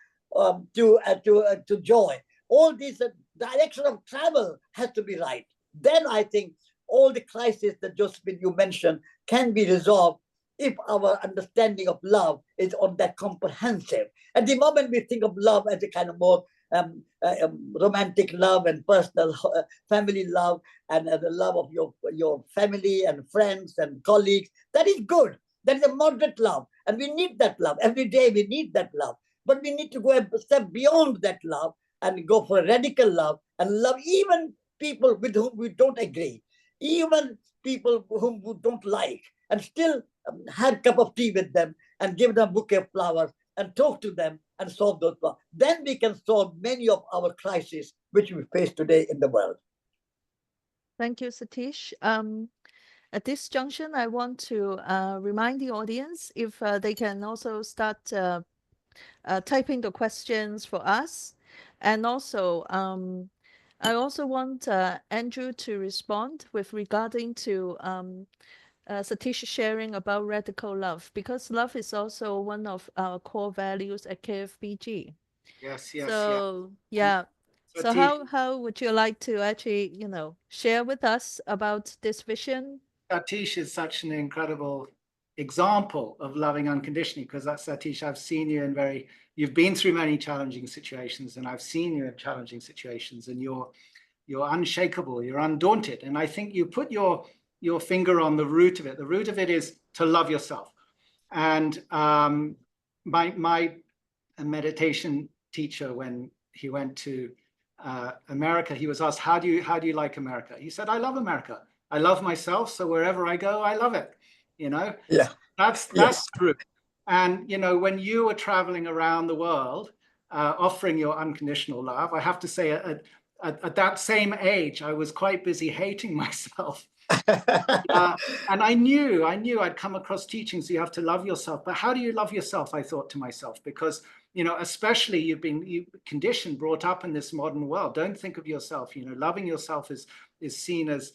joy, all these direction of travel has to be right. Then I think all the crises that Josephine you mentioned can be resolved if our understanding of love is on that comprehensive. At the moment we think of love as a kind of more romantic love and personal family love, and the love of your family and friends and colleagues. That is good. That is a moderate love. And we need that love. Every day we need that love. But we need to go a step beyond that love and go for a radical love, and love even people with whom we don't agree, even people whom we don't like, and still have a cup of tea with them and give them a bouquet of flowers and talk to them and solve those problems. Then we can solve many of our crises which we face today in the world. Thank you, Satish. At this junction, I want to remind the audience if they can also start typing the questions for us. And also, I also want Andrew to respond with regarding to Satish sharing about radical love, because love is also one of our core values at KFBG. Yes, yes, So, yeah. So Satish, how would you like to actually, share with us about this vision? Satish is such an incredible example of loving unconditionally, because that's Satish. I've seen you in you've been through many challenging situations, and I've seen you in challenging situations, and you're unshakable, you're undaunted. And I think you put your finger on the root of it. The root of it is to love yourself. And my meditation teacher, when he went to America, he was asked, how do you like America? He said, I love America. I love myself. So wherever I go, I love it. Yeah. That's true. And, when you were traveling around the world, offering your unconditional love, I have to say at that same age, I was quite busy hating myself. And I knew I'd come across teachings, you have to love yourself. But how do you love yourself? I thought to myself, because, especially you've been conditioned, brought up in this modern world. Don't think of yourself, loving yourself is seen as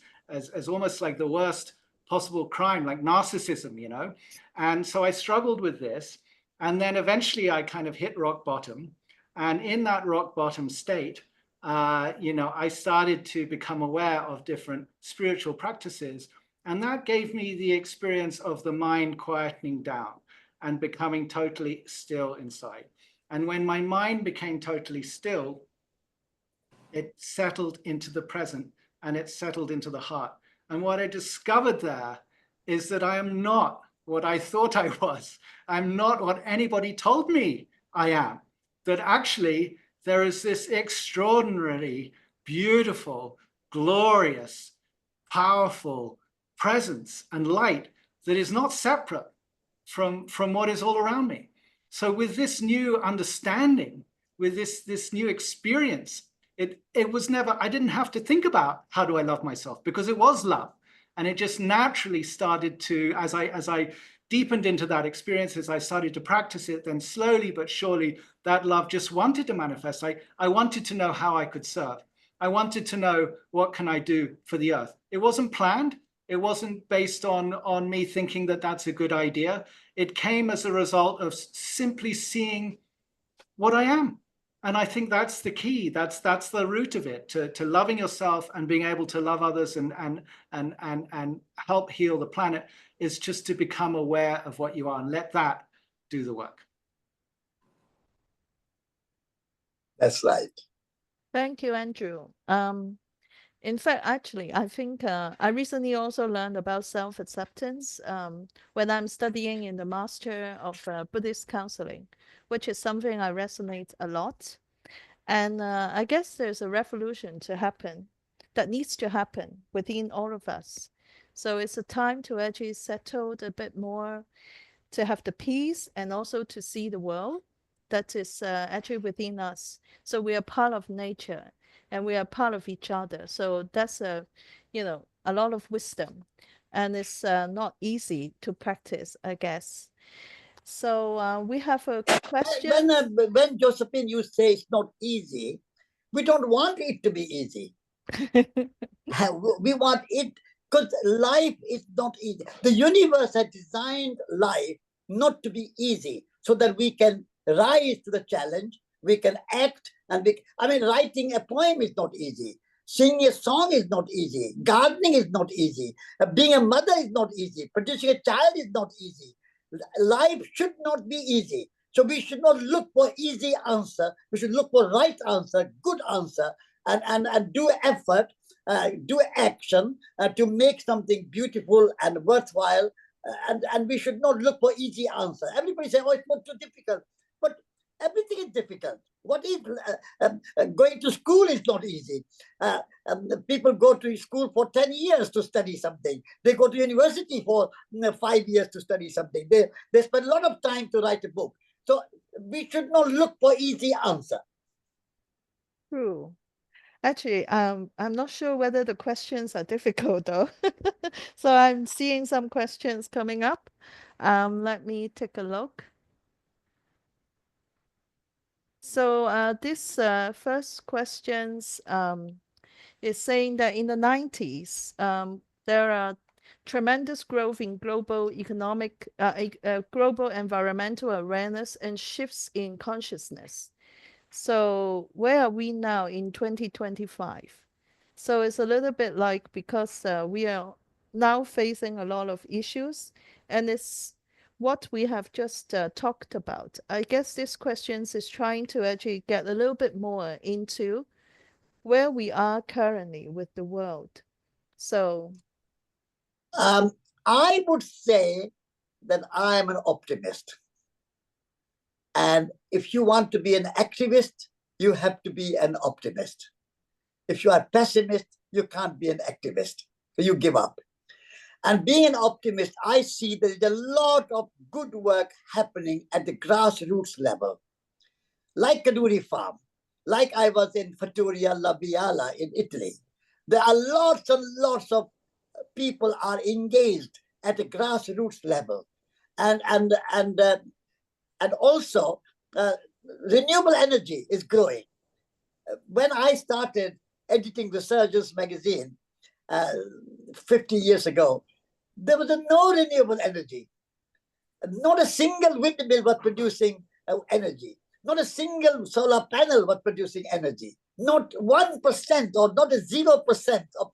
almost like the worst possible crime, like narcissism, And so I struggled with this. And then eventually I kind of hit rock bottom. And in that rock bottom state, I started to become aware of different spiritual practices. And that gave me the experience of the mind quietening down and becoming totally still inside. And when my mind became totally still, it settled into the present and it settled into the heart. And what I discovered there is that I am not what I thought I was. I'm not what anybody told me I am. That actually there is this extraordinarily beautiful, glorious, powerful presence and light that is not separate from what is all around me. So with this new understanding, with this new experience, it was never, I didn't have to think about how do I love myself, because it was love. And it just naturally started to, as I deepened into that experience, as I started to practice it, then slowly but surely that love just wanted to manifest. I wanted to know how I could serve. I wanted to know, what can I do for the earth? It wasn't planned. It wasn't based on me thinking that that's a good idea. It came as a result of simply seeing what I am. And I think that's the key. That's the root of it, to loving yourself and being able to love others and help heal the planet, is just to become aware of what you are and let that do the work. That's right. Thank you, Andrew. In fact, actually, I think I recently also learned about self-acceptance when I'm studying in the Master of Buddhist Counseling, which is something I resonate a lot. And I guess there's a revolution to happen that needs to happen within all of us. So it's a time to actually settle a bit more, to have the peace, and also to see the world that is actually within us. So we are part of nature and we are part of each other. So that's a lot of wisdom, and it's not easy to practice, I guess. So we have a question. When Josephine, you say it's not easy, we don't want it to be easy. We want it, because life is not easy. The universe has designed life not to be easy, so that we can rise to the challenge, we can act, and writing a poem is not easy. Singing a song is not easy. Gardening is not easy. Being a mother is not easy. Producing a child is not easy. Life should not be easy. So we should not look for easy answer. We should look for right answer, good answer, and do effort, do action to make something beautiful and worthwhile. And we should not look for easy answer. Everybody say, oh, it's not too difficult. But everything is difficult. What is going to school is not easy. People go to school for 10 years to study something. They go to university for 5 years to study something. They spend a lot of time to write a book. So we should not look for easy answer. True. Actually, I'm not sure whether the questions are difficult though. So I'm seeing some questions coming up. Let me take a look. So this first questions is saying that in the 90s, there are tremendous growth in global economic, global environmental awareness and shifts in consciousness. So where are we now in 2025? So it's a little bit like, because we are now facing a lot of issues, and it's what we have just talked about. I guess this question is trying to actually get a little bit more into where we are currently with the world. So I would say that I am an optimist. And if you want to be an activist, you have to be an optimist. If you are a pessimist, you can't be an activist. So you give up. And being an optimist, I see there is a lot of good work happening at the grassroots level. Like Kadoorie Farm, like I was in Fattoria La Biala in Italy. There are lots and lots of people are engaged at the grassroots level. And also renewable energy is growing. When I started editing Researchers magazine 50 years ago, there was no renewable energy. Not a single windmill was producing energy. Not a single solar panel was producing energy. Not 1% or not a 0% of,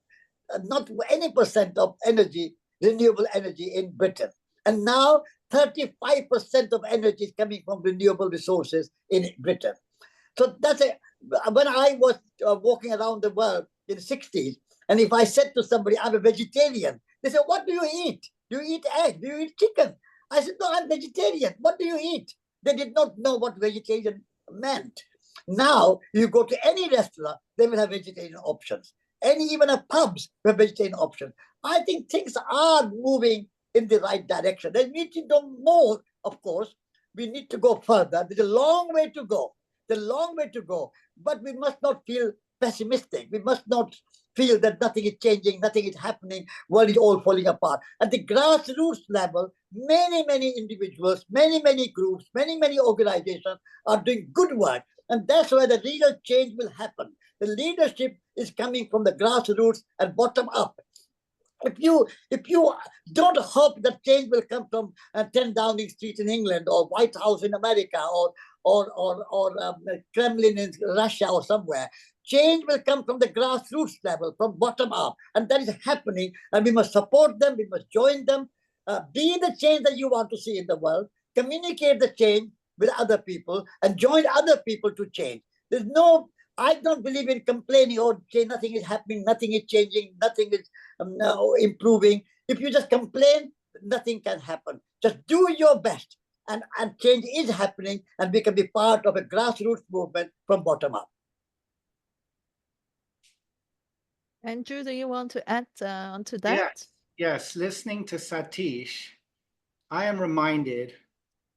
not any percent of energy, renewable energy in Britain. And now 35% of energy is coming from renewable resources in Britain. So that's it. When I was walking around the world in the 60s, and if I said to somebody, I'm a vegetarian, they said, what do you eat? Do you eat egg? Do you eat chicken? I said, no, I'm vegetarian. What do you eat? They did not know what vegetarian meant. Now, you go to any restaurant, they will have vegetarian options. Even a pubs have vegetarian options. I think things are moving in the right direction. They need to do more, of course. We need to go further. There's a long way to go. There's a long way to go. But we must not feel pessimistic. We must not feel that nothing is changing, nothing is happening, world is all falling apart. At the grassroots level, many, many individuals, many, many groups, many, many organizations are doing good work. And that's where the real change will happen. The leadership is coming from the grassroots and bottom up. If you don't hope that change will come from 10 Downing Street in England or White House in America or Kremlin in Russia or somewhere, change will come from the grassroots level, from bottom up, and that is happening. And we must support them. We must join them. Be the change that you want to see in the world. Communicate the change with other people and join other people to change. There's no. I don't believe in complaining, oh, nothing is happening, nothing is changing, nothing is improving. If you just complain, nothing can happen. Just do your best, and change is happening, and we can be part of a grassroots movement from bottom up. Andrew, do you want to add onto that? Yes. Listening to Satish, I am reminded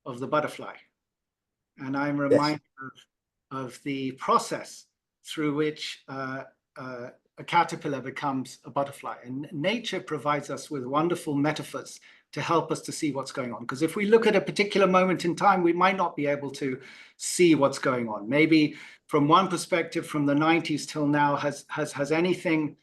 of the butterfly, and I'm reminded of the process through which a caterpillar becomes a butterfly. And nature provides us with wonderful metaphors to help us to see what's going on. Because if we look at a particular moment in time, we might not be able to see what's going on. Maybe from one perspective, from the 90s till now, has anything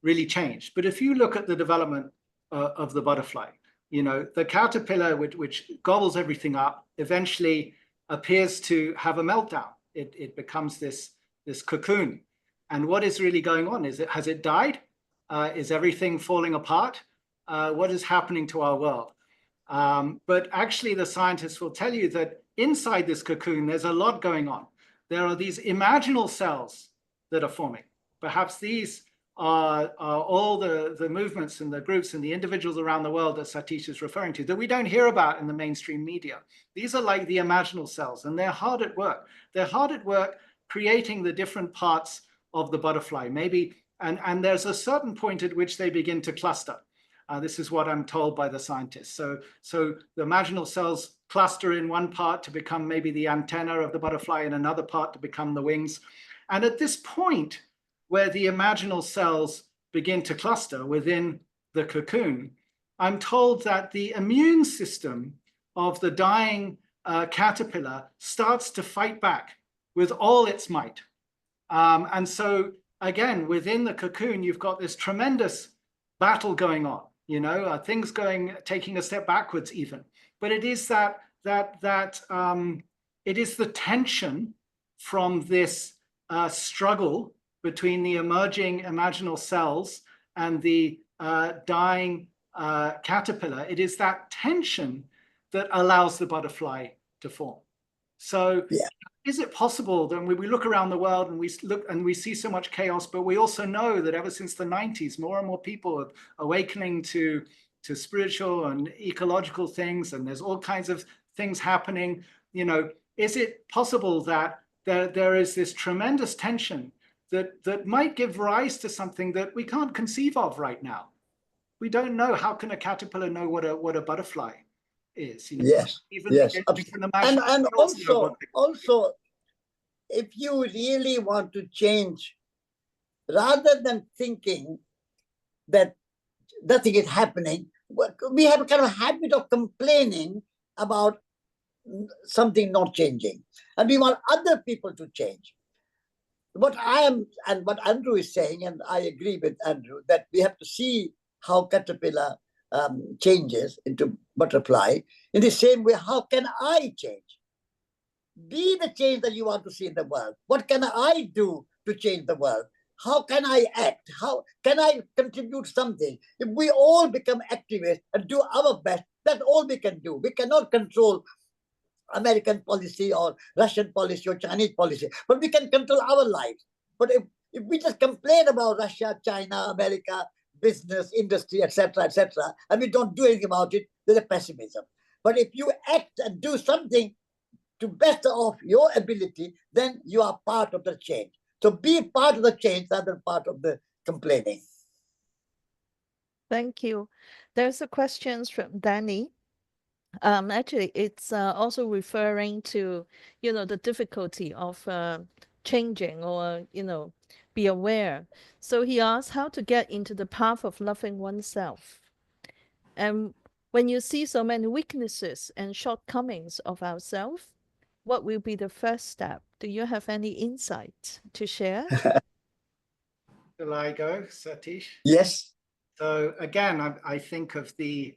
really changed? But if you look at the development of the butterfly, you know, the caterpillar, which gobbles everything up, eventually appears to have a meltdown. It becomes this cocoon. And what is really going on? Has it died? Is everything falling apart? What is happening to our world? But actually, the scientists will tell you that inside this cocoon, there's a lot going on. There are these imaginal cells that are forming. Perhaps these are all the movements and the groups and the individuals around the world that Satish is referring to that we don't hear about in the mainstream media. These are like the imaginal cells, and they're hard at work. They're hard at work creating the different parts of the butterfly, maybe, and there's a certain point at which they begin to cluster. This is what I'm told by the scientists. So the imaginal cells cluster in one part to become maybe the antenna of the butterfly, and another part to become the wings. And at this point, where the imaginal cells begin to cluster within the cocoon, I'm told that the immune system of the dying caterpillar starts to fight back with all its might. And so again, within the cocoon, you've got this tremendous battle going on, you know, things taking a step backwards even. But it is it is the tension from this struggle between the emerging imaginal cells and the dying caterpillar. It is that tension that allows the butterfly to form. So yeah. Is it possible that we look around the world and we see so much chaos, but we also know that ever since the 90s, more and more people are awakening to spiritual and ecological things, and there's all kinds of things happening. You know, is it possible that there is this tremendous tension that might give rise to something that we can't conceive of right now? We don't know. How can a caterpillar know what a butterfly is? You know, yes, yes. And also, if you really want to change, rather than thinking that nothing is happening, we have a kind of habit of complaining about something not changing, and we want other people to change. What I am and what Andrew is saying, and I agree with Andrew, that we have to see how caterpillar changes into butterfly. In the same way, how can I change? Be the change that you want to see in the world. What can I do to change the world? How can I act? How can I contribute something? If we all become activists and do our best, that's all we can do. We cannot control American policy or Russian policy or Chinese policy, but we can control our lives. But if we just complain about Russia, China, America, business, industry, etc., and we don't do anything about it, there's a pessimism. But if you act and do something to better off your ability, then you are part of the change. So be part of the change rather than part of the complaining. Thank you. There's a question from Danny. Actually, it's also referring to, you know, the difficulty of changing or, you know, be aware. So he asks how to get into the path of loving oneself. And when you see so many weaknesses and shortcomings of ourselves, what will be the first step? Do you have any insight to share? Shall I go, Satish? Yes. So again, I think of the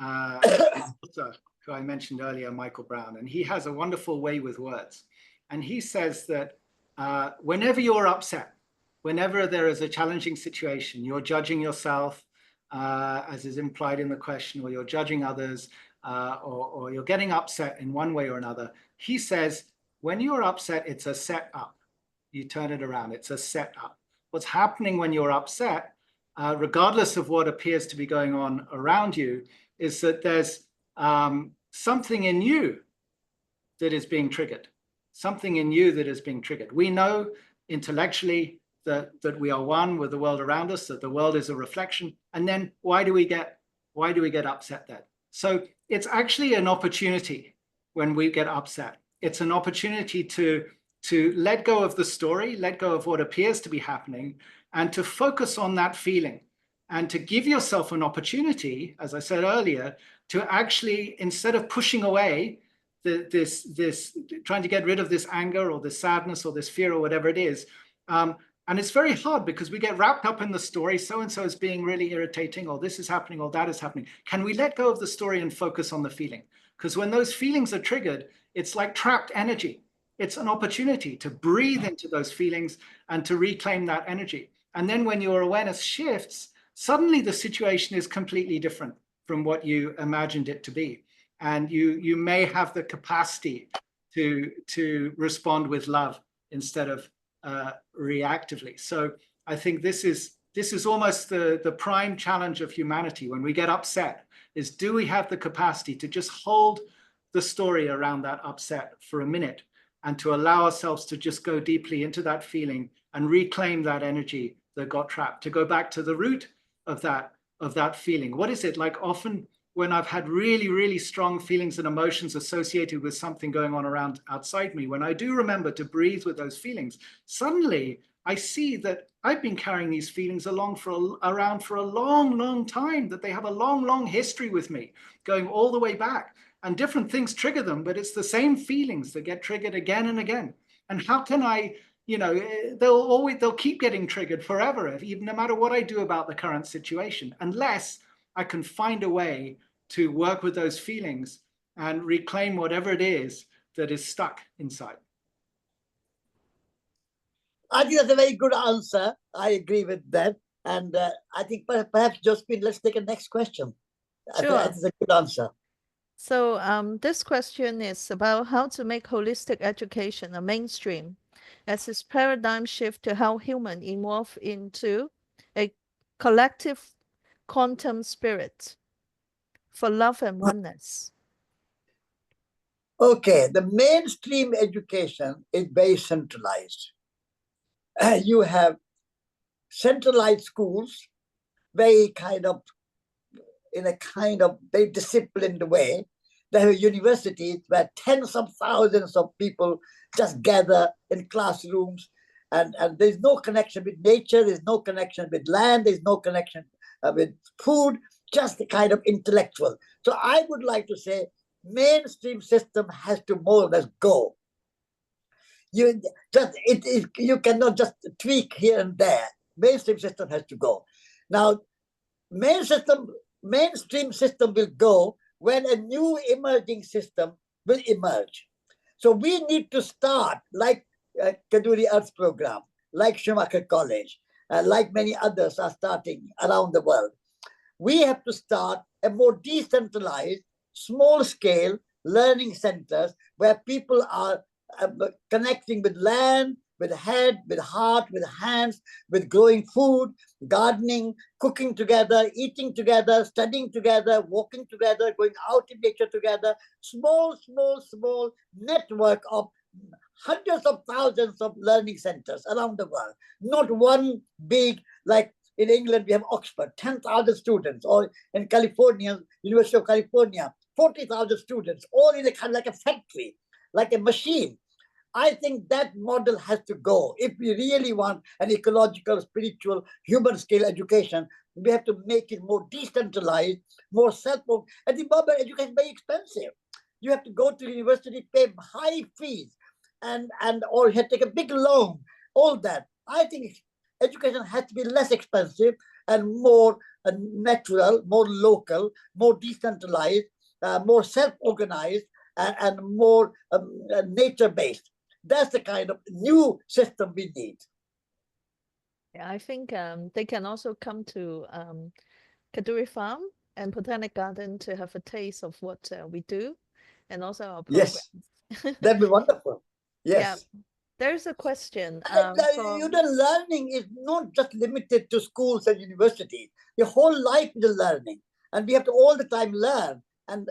author who I mentioned earlier, Michael Brown, and he has a wonderful way with words. And he says that whenever you're upset, whenever there is a challenging situation, you're judging yourself, as is implied in the question, or you're judging others, or you're getting upset in one way or another. He says, when you're upset, it's a set up. You turn it around, it's a set up. What's happening when you're upset, regardless of what appears to be going on around you, is that there's something in you that is being triggered. Something in you that is being triggered. We know intellectually that we are one with the world around us, that the world is a reflection. And then why do we get upset then? So it's actually an opportunity when we get upset. It's an opportunity to let go of the story, let go of what appears to be happening, and to focus on that feeling, and to give yourself an opportunity, as I said earlier, to actually, instead of pushing away this trying to get rid of this anger or this sadness or this fear or whatever it is. And it's very hard because we get wrapped up in the story. So-and-so is being really irritating, or this is happening, or that is happening. Can we let go of the story and focus on the feeling? Because when those feelings are triggered, it's like trapped energy. It's an opportunity to breathe into those feelings and to reclaim that energy. And then when your awareness shifts, suddenly the situation is completely different from what you imagined it to be. And you may have the capacity to respond with love instead of reactively. So I think this is almost the prime challenge of humanity when we get upset, is do we have the capacity to just hold the story around that upset for a minute and to allow ourselves to just go deeply into that feeling and reclaim that energy that got trapped, to go back to the root of that feeling. What is it like? Often when I've had really, really strong feelings and emotions associated with something going on around outside me, when I do remember to breathe with those feelings, suddenly I see that I've been carrying these feelings around for a long, long time, that they have a long, long history with me, going all the way back. And different things trigger them, but it's the same feelings that get triggered again and again. And how can I, they'll keep getting triggered forever, even no matter what I do about the current situation, unless I can find a way to work with those feelings and reclaim whatever it is that is stuck inside. I think that's a very good answer. I agree with that. And I think perhaps, Josephine, let's take a next question. Sure. That's a good answer. So this question is about how to make holistic education a mainstream as its paradigm shift to how humans evolve into a collective quantum spirit for love and oneness. Okay, the mainstream education is very centralized. You have centralized schools, very in a very disciplined way. They have universities where tens of thousands of people just gather in classrooms, and there's no connection with nature, there's no connection with land, there's no connection with food, just the kind of intellectual. So I would like to say mainstream system has to more or less go. You cannot just tweak here and there. Mainstream system has to go. Now, mainstream system will go when a new emerging system will emerge. So we need to start like Kadoorie Earth Programme, like Schumacher College, like many others are starting around the world. We have to start a more decentralized, small-scale learning centers where people are connecting with land, with head, with heart, with hands, with growing food, gardening, cooking together, eating together, studying together, walking together, going out in nature together. Small network of hundreds of thousands of learning centers around the world. Not one big, like in England, we have Oxford, 10,000 students, or in California, University of California, 40,000 students, all in a kind of like a factory, like a machine. I think that model has to go. If we really want an ecological, spiritual, human scale education, we have to make it more decentralized, more self-focused. At the moment, education is very expensive. You have to go to university, pay high fees, or you have to take a big loan, all that. I think education has to be less expensive and more natural, more local, more decentralized, more self-organized, and more nature-based. That's the kind of new system we need. Yeah, I think they can also come to Kadoorie Farm and Botanic Garden to have a taste of what we do, and also our programs. Yes, that'd be wonderful. Yes. Yeah. There's a question. Learning is not just limited to schools and universities. Your whole life is learning, and we have to all the time learn. And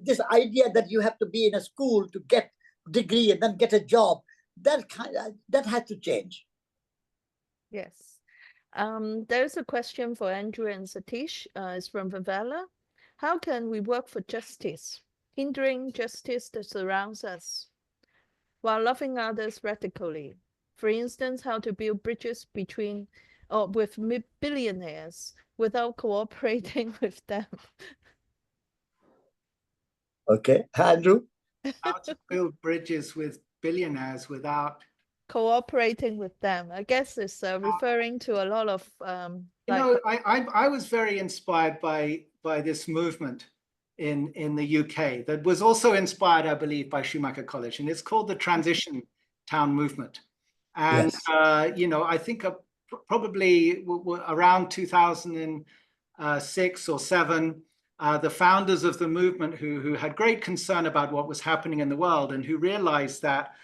this idea that you have to be in a school to get degree and then get a job, that has to change. Yes. There's a question for Andrew and Satish. It's from Vivella. How can we work for justice, hindering justice that surrounds us, while loving others radically? For instance, how to build bridges between or with billionaires without cooperating with them. Okay, Andrew? How to build bridges with billionaires without, Cooperating with them. I guess it's referring to a lot of I was very inspired by this movement in the UK that was also inspired, I believe, by Schumacher College, and it's called the Transition Town Movement. And Yes. I think probably around 2006 or 7, the founders of the movement who had great concern about what was happening in the world and who realized that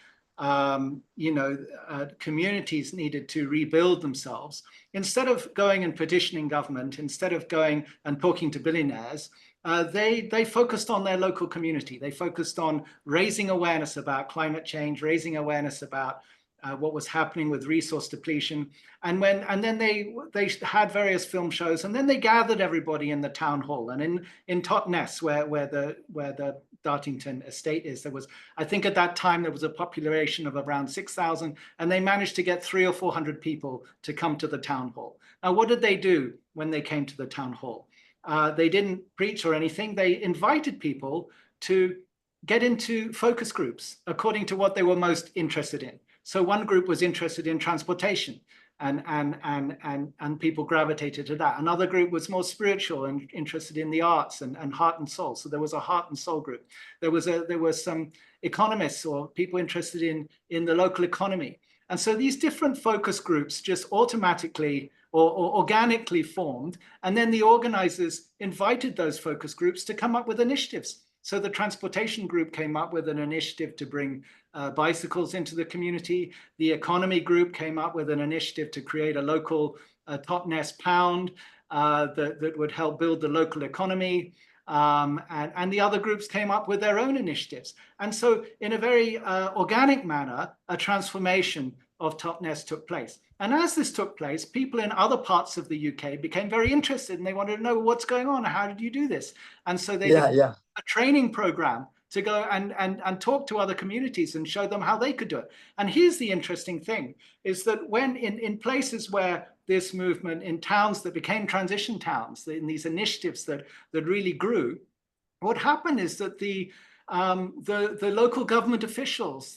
communities needed to rebuild themselves. Instead of going and petitioning government, instead of going and talking to billionaires, they focused on their local community. They focused on raising awareness about climate change, raising awareness about what was happening with resource depletion, and then they had various film shows, and then they gathered everybody in the town hall. And in Totnes, where the Dartington estate is, there was, I think at that time there was a population of around 6,000, and they managed to get 300 or 400 people to come to the town hall. Now, what did they do when they came to the town hall? They didn't preach or anything. They invited people to get into focus groups according to what they were most interested in. So one group was interested in transportation, and people gravitated to that. Another group was more spiritual and interested in the arts and heart and soul. So there was a heart and soul group. There was some economists or people interested in the local economy. And so these different focus groups just automatically or organically formed. And then the organizers invited those focus groups to come up with initiatives. So the transportation group came up with an initiative to bring bicycles into the community. The economy group came up with an initiative to create a local Totnes pound that would help build the local economy. And the other groups came up with their own initiatives. And so in a very organic manner, a transformation of Totnes took place. And as this took place, people in other parts of the UK became very interested, and they wanted to know what's going on. How did you do this? And so they did a training program to go and talk to other communities and show them how they could do it. And here's the interesting thing, is that when in places where this movement, in towns that became transition towns, in these initiatives that really grew, what happened is that the local government officials,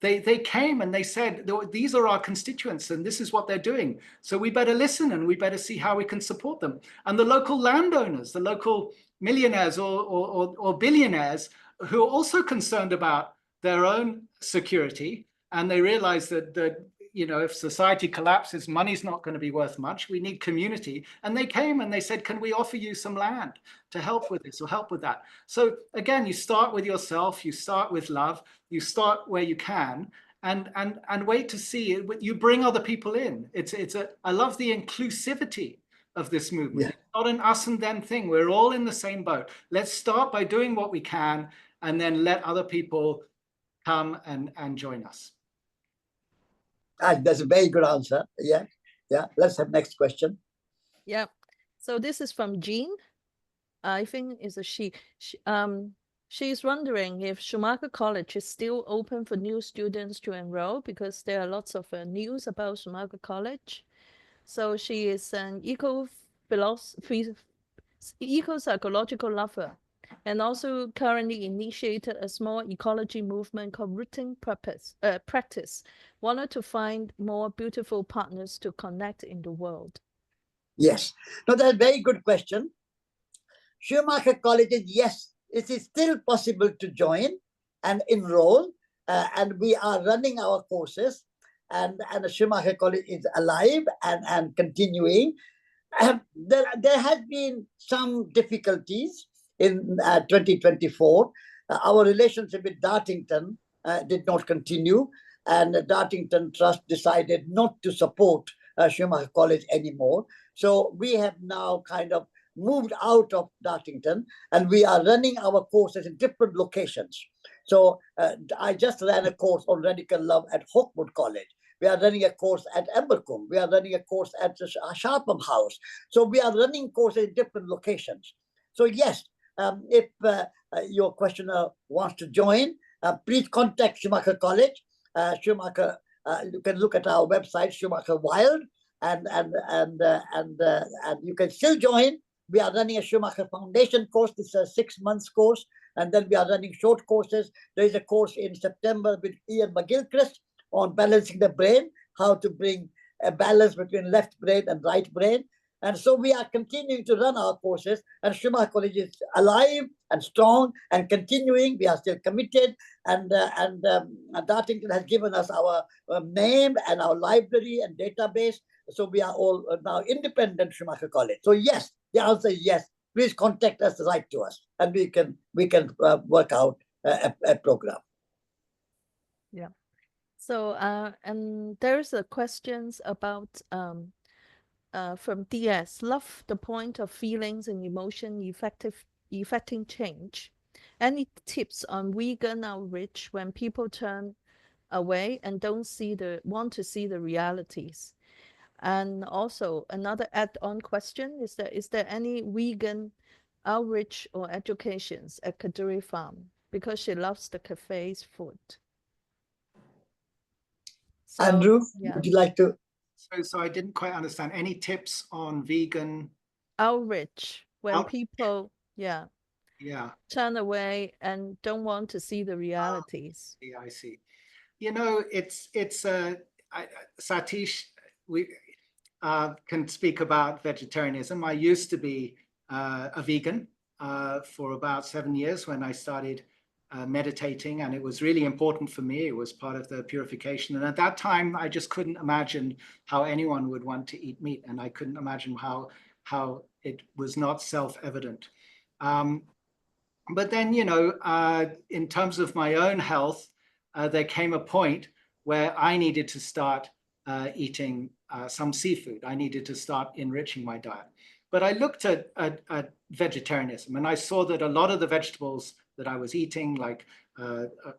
they came and they said, these are our constituents and this is what they're doing. So we better listen and we better see how we can support them. And the local landowners, the local millionaires or billionaires who are also concerned about their own security, and they realize that if society collapses, money's not going to be worth much. We need community. And they came and they said, can we offer you some land to help with this or help with that? So again, you start with yourself, you start with love, you start where you can, and wait to see it. You bring other people in. I love the inclusivity of this movement. Yeah. It's not an us and them thing. We're all in the same boat. Let's start by doing what we can and then let other people come and join us. That's a very good answer. Yeah. Let's have next question. Yeah. So this is from Jean. I think it's a she. She's wondering if Schumacher College is still open for new students to enroll, because there are lots of news about Schumacher College. So she is an eco-psychological lover, and also currently initiated a small ecology movement called Rooting Practice, wanted to find more beautiful partners to connect in the world. Yes. No, that's a very good question. Schumacher College, yes, it is still possible to join and enroll, and we are running our courses, and the Schumacher College is alive and continuing. There has been some difficulties in 2024. Our relationship with Dartington did not continue, and the Dartington Trust decided not to support Schumacher College anymore. So we have now kind of moved out of Dartington, and we are running our courses in different locations. So I just ran a course on radical love at Hawkwood College. We are running a course at Embercombe. We are running a course at Sharpham House. So we are running courses in different locations. So yes, if your questioner wants to join, please contact Schumacher College. Schumacher, you can look at our website, Schumacher Wild, and you can still join. We are running a Schumacher Foundation course. It's a 6 months course. And then we are running short courses. There is a course in September with Ian McGilchrist on balancing the brain, how to bring a balance between left brain and right brain. And so we are continuing to run our courses, and Schumacher College is alive and strong and continuing. We are still committed, and Dartington has given us our name and our library and database. So we are all now independent Schumacher College. So yes, the answer is yes. Please contact us, write to us, and we can work out a program. Yeah. So and there's a questions about from DS. Love the point of feelings and emotion affecting change. Any tips on vegan outreach when people turn away and don't want to see the realities? And also another add-on question is there any vegan outreach or educations at Kadoorie Farm, because she loves the cafe's food. So, Andrew, yeah. would you like to? So I didn't quite understand. Any tips on vegan outreach when people turn away and don't want to see the realities? Yeah, I see. You know, it's Satish, we can speak about vegetarianism. I used to be a vegan for about 7 years when I started meditating, and it was really important for me. It was part of the purification. And at that time, I just couldn't imagine how anyone would want to eat meat. And I couldn't imagine how it was not self-evident. But then, you know, in terms of my own health, there came a point where I needed to start eating some seafood. I needed to start enriching my diet. But I looked at vegetarianism, and I saw that a lot of the vegetables that I was eating, like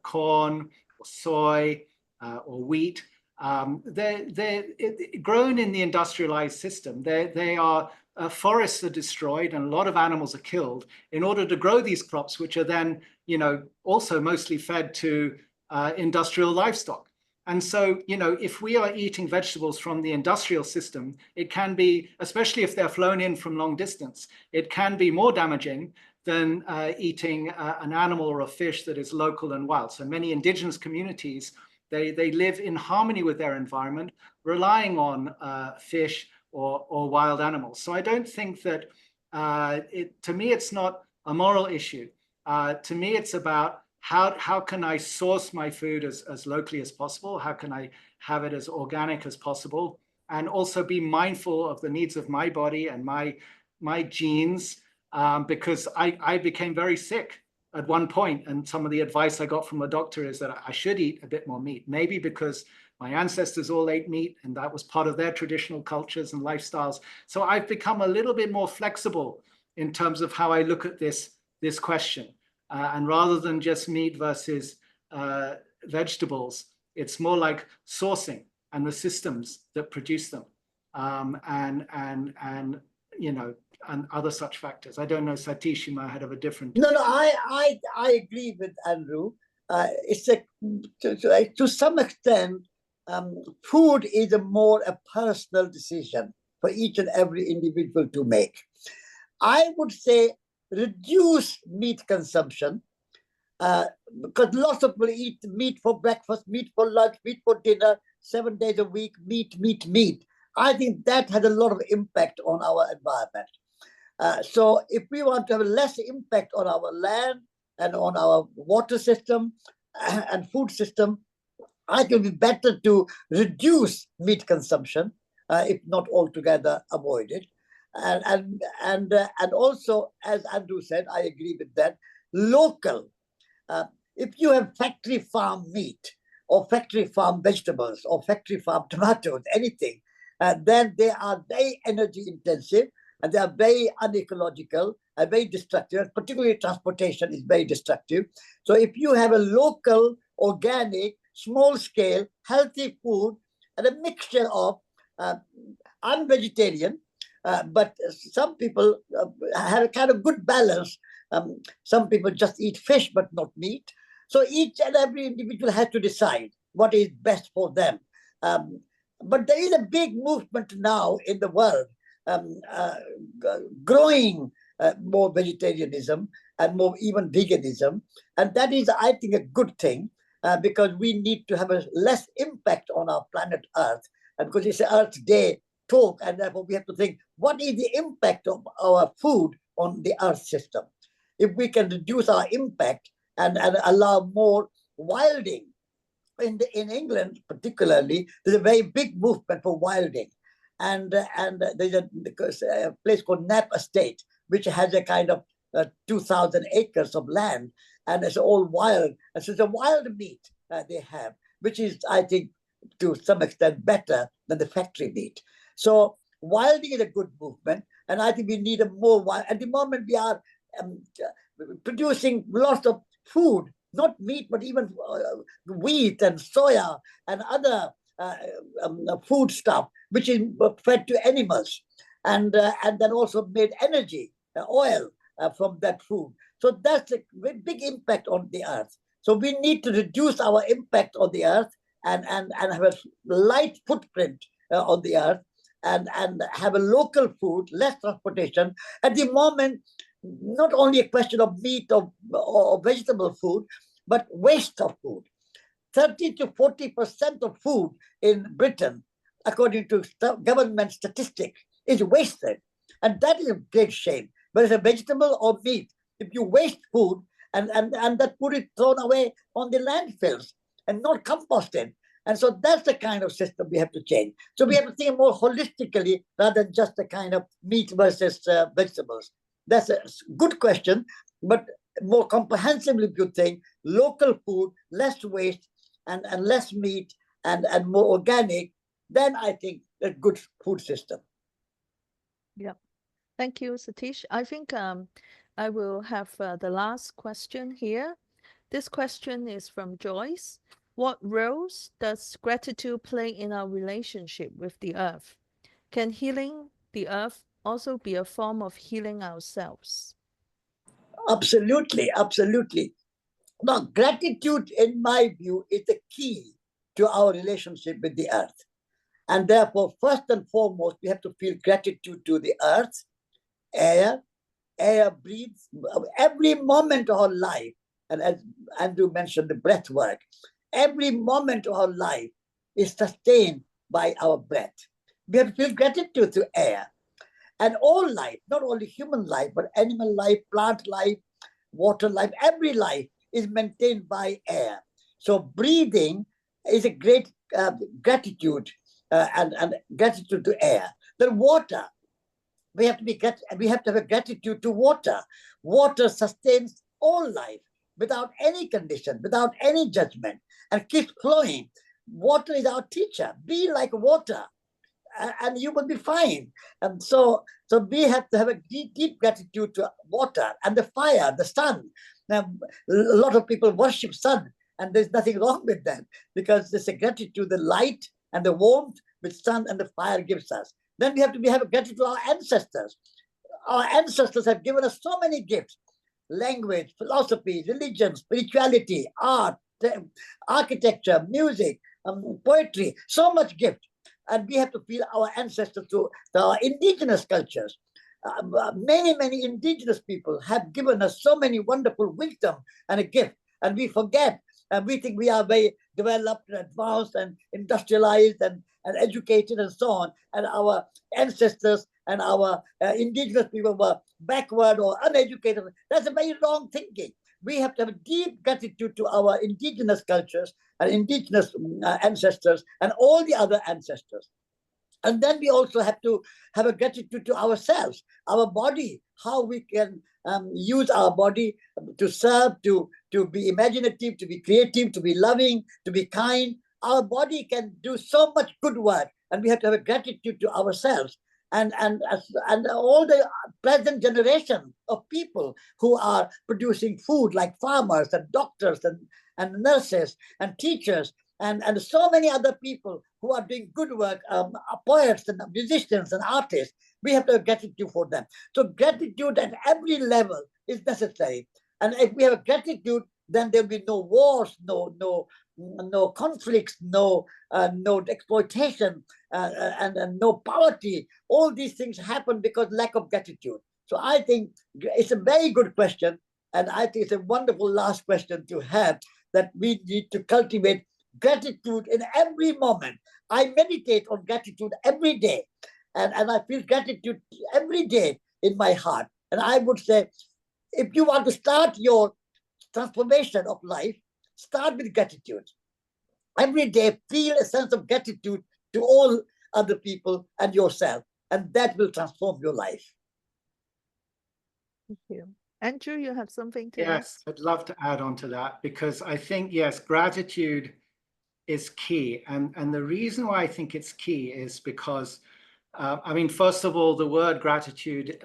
corn or soy or wheat, they're grown in the industrialized system. Forests are destroyed and a lot of animals are killed in order to grow these crops, which are then, you know, also mostly fed to industrial livestock. And so, you know, if we are eating vegetables from the industrial system, it can be, especially if they're flown in from long distance, it can be more damaging than eating an animal or a fish that is local and wild. So many indigenous communities, they live in harmony with their environment, relying on fish or wild animals. So I don't think that, to me, it's not a moral issue. To me, it's about how can I source my food as locally as possible? How can I have it as organic as possible? And also be mindful of the needs of my body and my genes, because I became very sick at one point, and some of the advice I got from a doctor is that I should eat a bit more meat, maybe because my ancestors all ate meat and that was part of their traditional cultures and lifestyles. So I've become a little bit more flexible in terms of how I look at this question. And rather than just meat versus vegetables, it's more like sourcing and the systems that produce them, and you know, and other such factors. I don't know, Satish, you might have a different. No, I agree with Andrew. It's to some extent, food is more a personal decision for each and every individual to make. I would say reduce meat consumption, because lots of people eat meat for breakfast, meat for lunch, meat for dinner, 7 days a week, meat. I think that has a lot of impact on our environment. So if we want to have less impact on our land and on our water system and food system, I think it would be better to reduce meat consumption, if not altogether avoid it. And also, as Andrew said, I agree with that, local. If you have factory farm meat or factory farm vegetables or factory farm tomatoes, anything, then they are very energy intensive and they are very unecological and very destructive. Particularly transportation is very destructive. So if you have a local, organic, small scale, healthy food and a mixture of, I'm vegetarian, but some people have a kind of good balance. Some people just eat fish but not meat. So each and every individual has to decide what is best for them. But there is a big movement now in the world growing more vegetarianism. and more even veganism. And that is, I think, a good thing because we need to have a less impact on our planet Earth. And because it's Earth Day talk, and therefore we have to think, what is the impact of our food on the Earth system? If we can reduce our impact and allow more wilding, in England particularly, there's a very big movement for wilding. And there's a place called Knapp Estate, which has a kind of 2,000 acres of land, and it's all wild. And so it's a wild meat they have, which is, I think, to some extent better than the factory meat. So wilding is a good movement, and I think we need a more wild. At the moment, we are producing lots of food, not meat, but even wheat and soya and other food stuff, which is fed to animals, and then also made energy, oil from that food. So that's a very big impact on the earth. So we need to reduce our impact on the earth and have a light footprint on the earth and have a local food, less transportation. At the moment, not only a question of meat or vegetable food, but waste of food. 30 to 40% of food in Britain, according to government statistics, is wasted. And that is a great shame. Whether it's a vegetable or meat, if you waste food and that food is thrown away on the landfills and not composted. And so that's the kind of system we have to change. So we have to think more holistically rather than just the kind of meat versus vegetables. That's a good question, but more comprehensively, if you think local food, less waste, and less meat, and more organic, then I think a good food system. Yeah. Thank you, Satish. I think I will have the last question here. This question is from Joyce. What roles does gratitude play in our relationship with the earth? Can healing the earth also be a form of healing ourselves? Absolutely, absolutely. Now, gratitude, in my view, is the key to our relationship with the earth. And therefore, first and foremost, we have to feel gratitude to the earth, air breathes, every moment of our life. And as Andrew mentioned, the breath work, every moment of our life is sustained by our breath. We have to feel gratitude to air. And all life, not only human life, but animal life, plant life, water life, every life is maintained by air. So breathing is a great gratitude and gratitude to air. Then water, we have to have a gratitude to water. Water sustains all life without any condition, without any judgment, and keeps flowing. Water is our teacher. Be like water, and you will be fine. And so we have to have a deep gratitude to water and the fire, the sun. Now, a lot of people worship sun, and there's nothing wrong with that because there's a gratitude, the light and the warmth which sun and the fire gives us. Then we have a gratitude to our ancestors. Our ancestors have given us so many gifts: language, philosophy, religion, spirituality, art, architecture, music, poetry, so much gift. And we have to feel our ancestors to our indigenous cultures. Many indigenous people have given us so many wonderful wisdom and a gift, and we forget, and we think we are very developed and advanced and industrialized and educated and so on, and our ancestors and our indigenous people were backward or uneducated. That's a very wrong thinking. We have to have a deep gratitude to our indigenous cultures and indigenous ancestors and all the other ancestors. And then we also have to have a gratitude to ourselves, our body, how we can use our body to serve, to be imaginative, to be creative, to be loving, to be kind. Our body can do so much good work, and we have to have a gratitude to ourselves and all the present generation of people who are producing food, like farmers and doctors and nurses and teachers and so many other people who are doing good work, poets and musicians and artists. We have to have gratitude for them. So gratitude at every level is necessary. And if we have gratitude, then there'll be no wars, no conflicts, no exploitation, and no poverty. All these things happen because lack of gratitude. So I think it's a very good question, And I think it's a wonderful last question to have, that we need to cultivate gratitude in every moment. I meditate on gratitude every day, and I feel gratitude every day in my heart. And I would say, if you want to start your transformation of life, start with gratitude. Every day, feel a sense of gratitude to all other people and yourself, and that will transform your life. Thank you. Andrew, you have something to add? Yes, I'd love to add on to that, because I think, yes, gratitude is key. And the reason why I think it's key is because, I mean, first of all, the word gratitude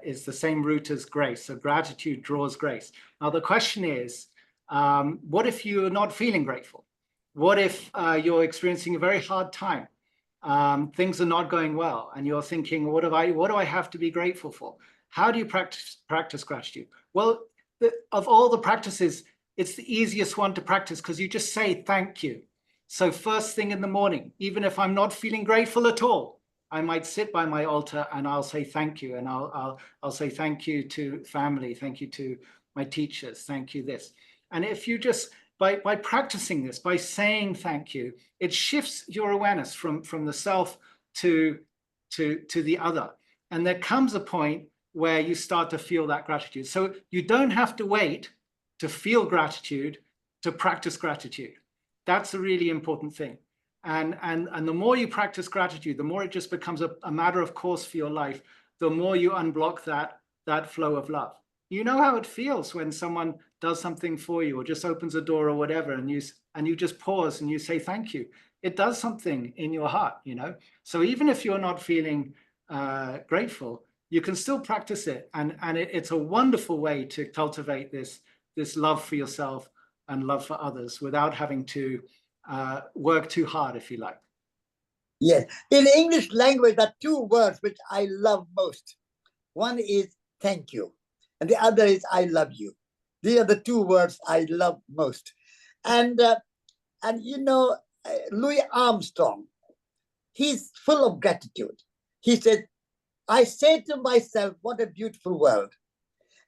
is the same root as grace. So gratitude draws grace. Now, the question is, what if you're not feeling grateful? What if you're experiencing a very hard time? Things are not going well, and you're thinking, what do I have to be grateful for? How do you practice gratitude? Well, of all the practices, it's the easiest one to practice, because you just say thank you. So first thing in the morning, even if I'm not feeling grateful at all, I might sit by my altar and I'll say thank you, and I'll say thank you to family, thank you to my teachers, thank you this. And if you just by practicing this, by saying thank you, it shifts your awareness from the self to the other. And there comes a point where you start to feel that gratitude. So you don't have to wait to feel gratitude to practice gratitude. That's a really important thing. And the more you practice gratitude, the more it just becomes a matter of course for your life, the more you unblock that flow of love. You know how it feels when someone does something for you, or just opens a door or whatever, and you just pause and you say thank you. It does something in your heart, you know. So even if you're not feeling grateful, you can still practice it, and it's a wonderful way to cultivate this love for yourself and love for others without having to work too hard, if you like. Yes. In English language, there are two words which I love most. One is thank you, and the other is I love you. These are the two words I love most. And you know, Louis Armstrong, he's full of gratitude. He said, I say to myself, what a beautiful world.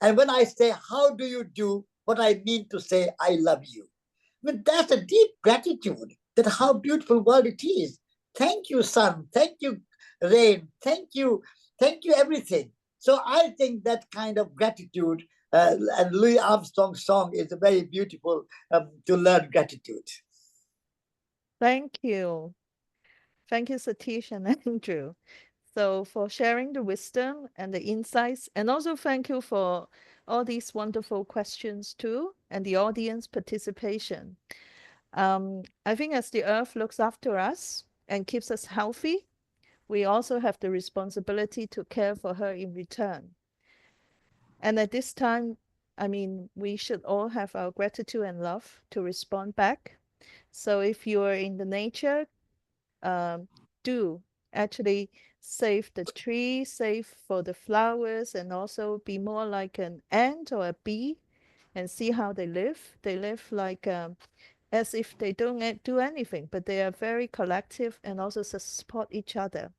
And when I say, how do you do, what I mean to say, I love you. I mean, that's a deep gratitude, that how beautiful world it is. Thank you, sun. Thank you, rain. Thank you everything. So I think that kind of gratitude, and Louis Armstrong's song is very beautiful to learn gratitude. Thank you. Thank you, Satish and Andrew. So for sharing the wisdom and the insights, and also thank you for all these wonderful questions too, and the audience participation. I think as the earth looks after us and keeps us healthy, we also have the responsibility to care for her in return. And at this time, I mean, we should all have our gratitude and love to respond back. So if you are in the nature, do actually save the tree, save for the flowers, and also be more like an ant or a bee and see how they live. They live like as if they don't do anything, but they are very collective and also support each other.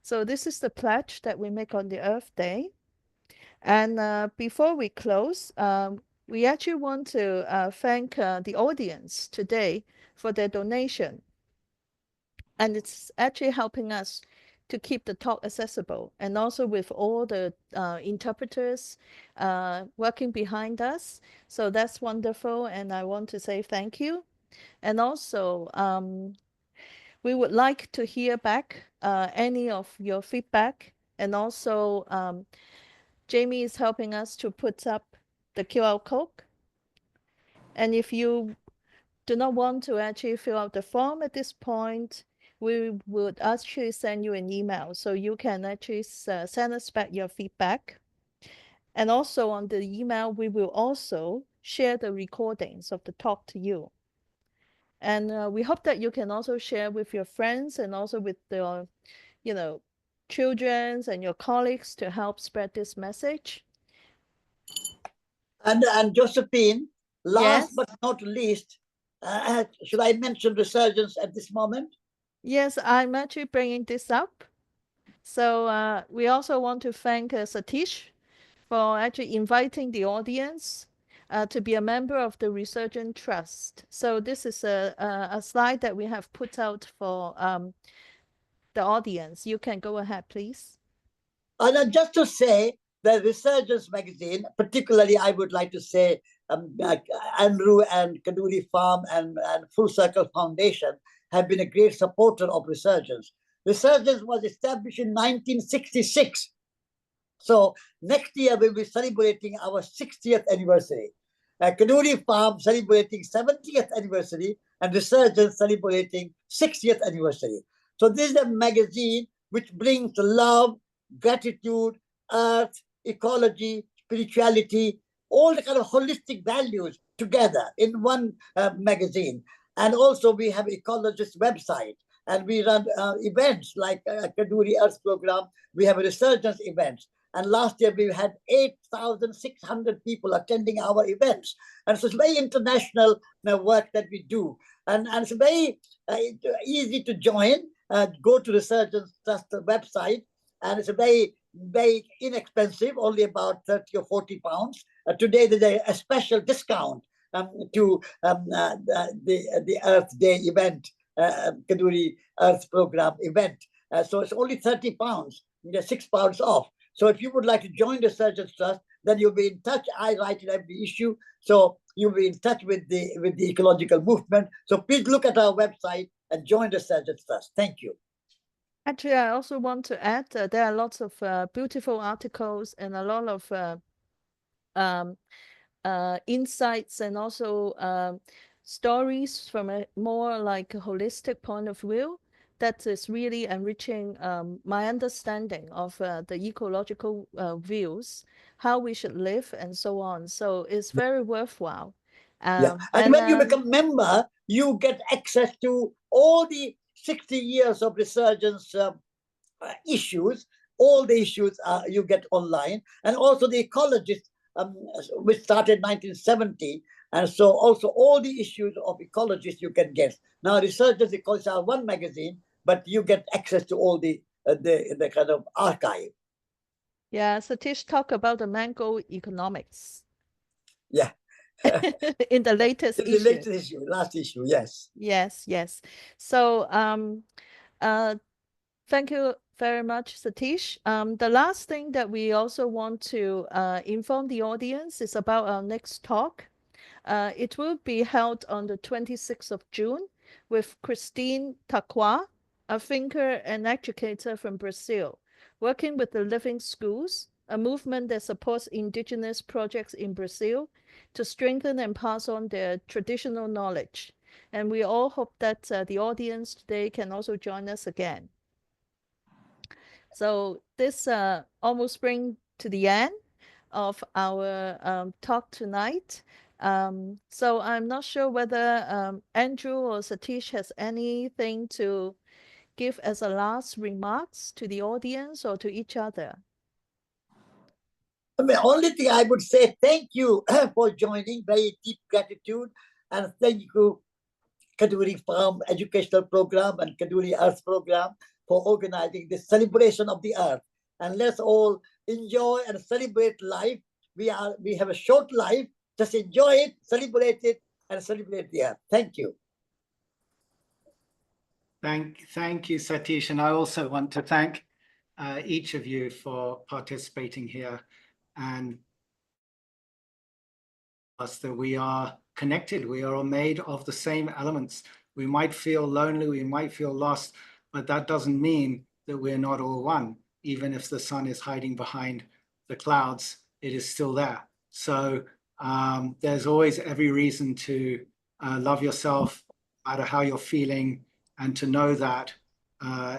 So this is the pledge that we make on the Earth Day. And before we close, we actually want to thank the audience today for their donation. And it's actually helping us to keep the talk accessible, and also with all the interpreters working behind us. So that's wonderful, and I want to say thank you. And also, we would like to hear back any of your feedback. And also, Jamie is helping us to put up the QR code. And if you do not want to actually fill out the form at this point, we would actually send you an email, so you can actually send us back your feedback. And also on the email, we will also share the recordings of the talk to you. And we hope that you can also share with your friends and also with the, children and your colleagues to help spread this message. And Josephine, last Yes. but not least, should I mention resurgence at this moment? Yes, I'm actually bringing this up. So we also want to thank Satish for actually inviting the audience to be a member of the Resurgent Trust. So this is a slide that we have put out for the audience. You can go ahead, please. And just to say, the Resurgence magazine, particularly, I would like to say Andrew and Kadoorie Farm and Full Circle Foundation have been a great supporter of Resurgence. Resurgence was established in 1966. So next year we'll be celebrating our 60th anniversary. Kadoorie Farm celebrating 70th anniversary and Resurgence celebrating 60th anniversary. So this is a magazine which brings love, gratitude, earth, ecology, spirituality, all the kind of holistic values together in one magazine. And also we have ecologist website, and we run events like Kadoorie Earth Programme. We have a Resurgence events. And last year we had 8,600 people attending our events. And so it's very international work that we do. And it's very easy to join. Go to Resurgence Trust website, and it's a very inexpensive, only about 30 or 40 pounds. Today there's a special discount to the Earth Day event, Kadoorie Earth Programme event. So it's only 30 pounds, £6 off. So if you would like to join the Resurgence Trust, then you'll be in touch. I write in every issue, so you'll be in touch with the ecological movement. So please look at our website and join the Resurgence Trust. Thank you. Actually, I also want to add there are lots of beautiful articles and a lot of insights and also stories from a more like a holistic point of view that is really enriching my understanding of the ecological views, how we should live and so on. So it's very worthwhile. And when you become member, you get access to all the 60 years of Resurgence issues. All the issues you get online, and also the ecologists, which started in 1970. And so also all the issues of ecologists you can get. Now Resurgence Ecologists are one magazine, but you get access to all the kind of archive. Yeah, Satish talked about the mango economics. Yeah. In the latest issue. The latest issue, last issue, yes. Yes. So thank you very much, Satish. The last thing that we also want to inform the audience is about our next talk. It will be held on the 26th of June with Christine Taqua, a thinker and educator from Brazil, working with the Living Schools, a movement that supports indigenous projects in Brazil to strengthen and pass on their traditional knowledge. And we all hope that the audience today can also join us again. So this almost brings to the end of our talk tonight. So I'm not sure whether Andrew or Satish has anything to give as a last remarks to the audience or to each other. The only thing I would say, thank you for joining, very deep gratitude, and thank you Kadoorie Farm Educational Program and Kadoorie Earth Program for organizing this celebration of the earth. And let's all enjoy and celebrate life. We have a short life. Just enjoy it, celebrate it, and celebrate the earth. Thank you. Thank you, Satish. And I also want to thank each of you for participating here, and us that we are connected. We are all made of the same elements. We might feel lonely, we might feel lost, but that doesn't mean that we're not all one. Even if the sun is hiding behind the clouds, it is still there. So there's always every reason to love yourself, no matter how you're feeling, and to know that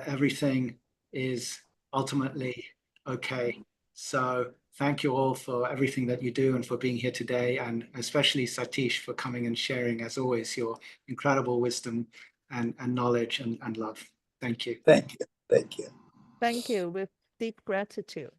everything is ultimately okay. So thank you all for everything that you do and for being here today, and especially Satish for coming and sharing, as always, your incredible wisdom and knowledge and love. Thank you. Thank you. Thank you. Thank you with deep gratitude.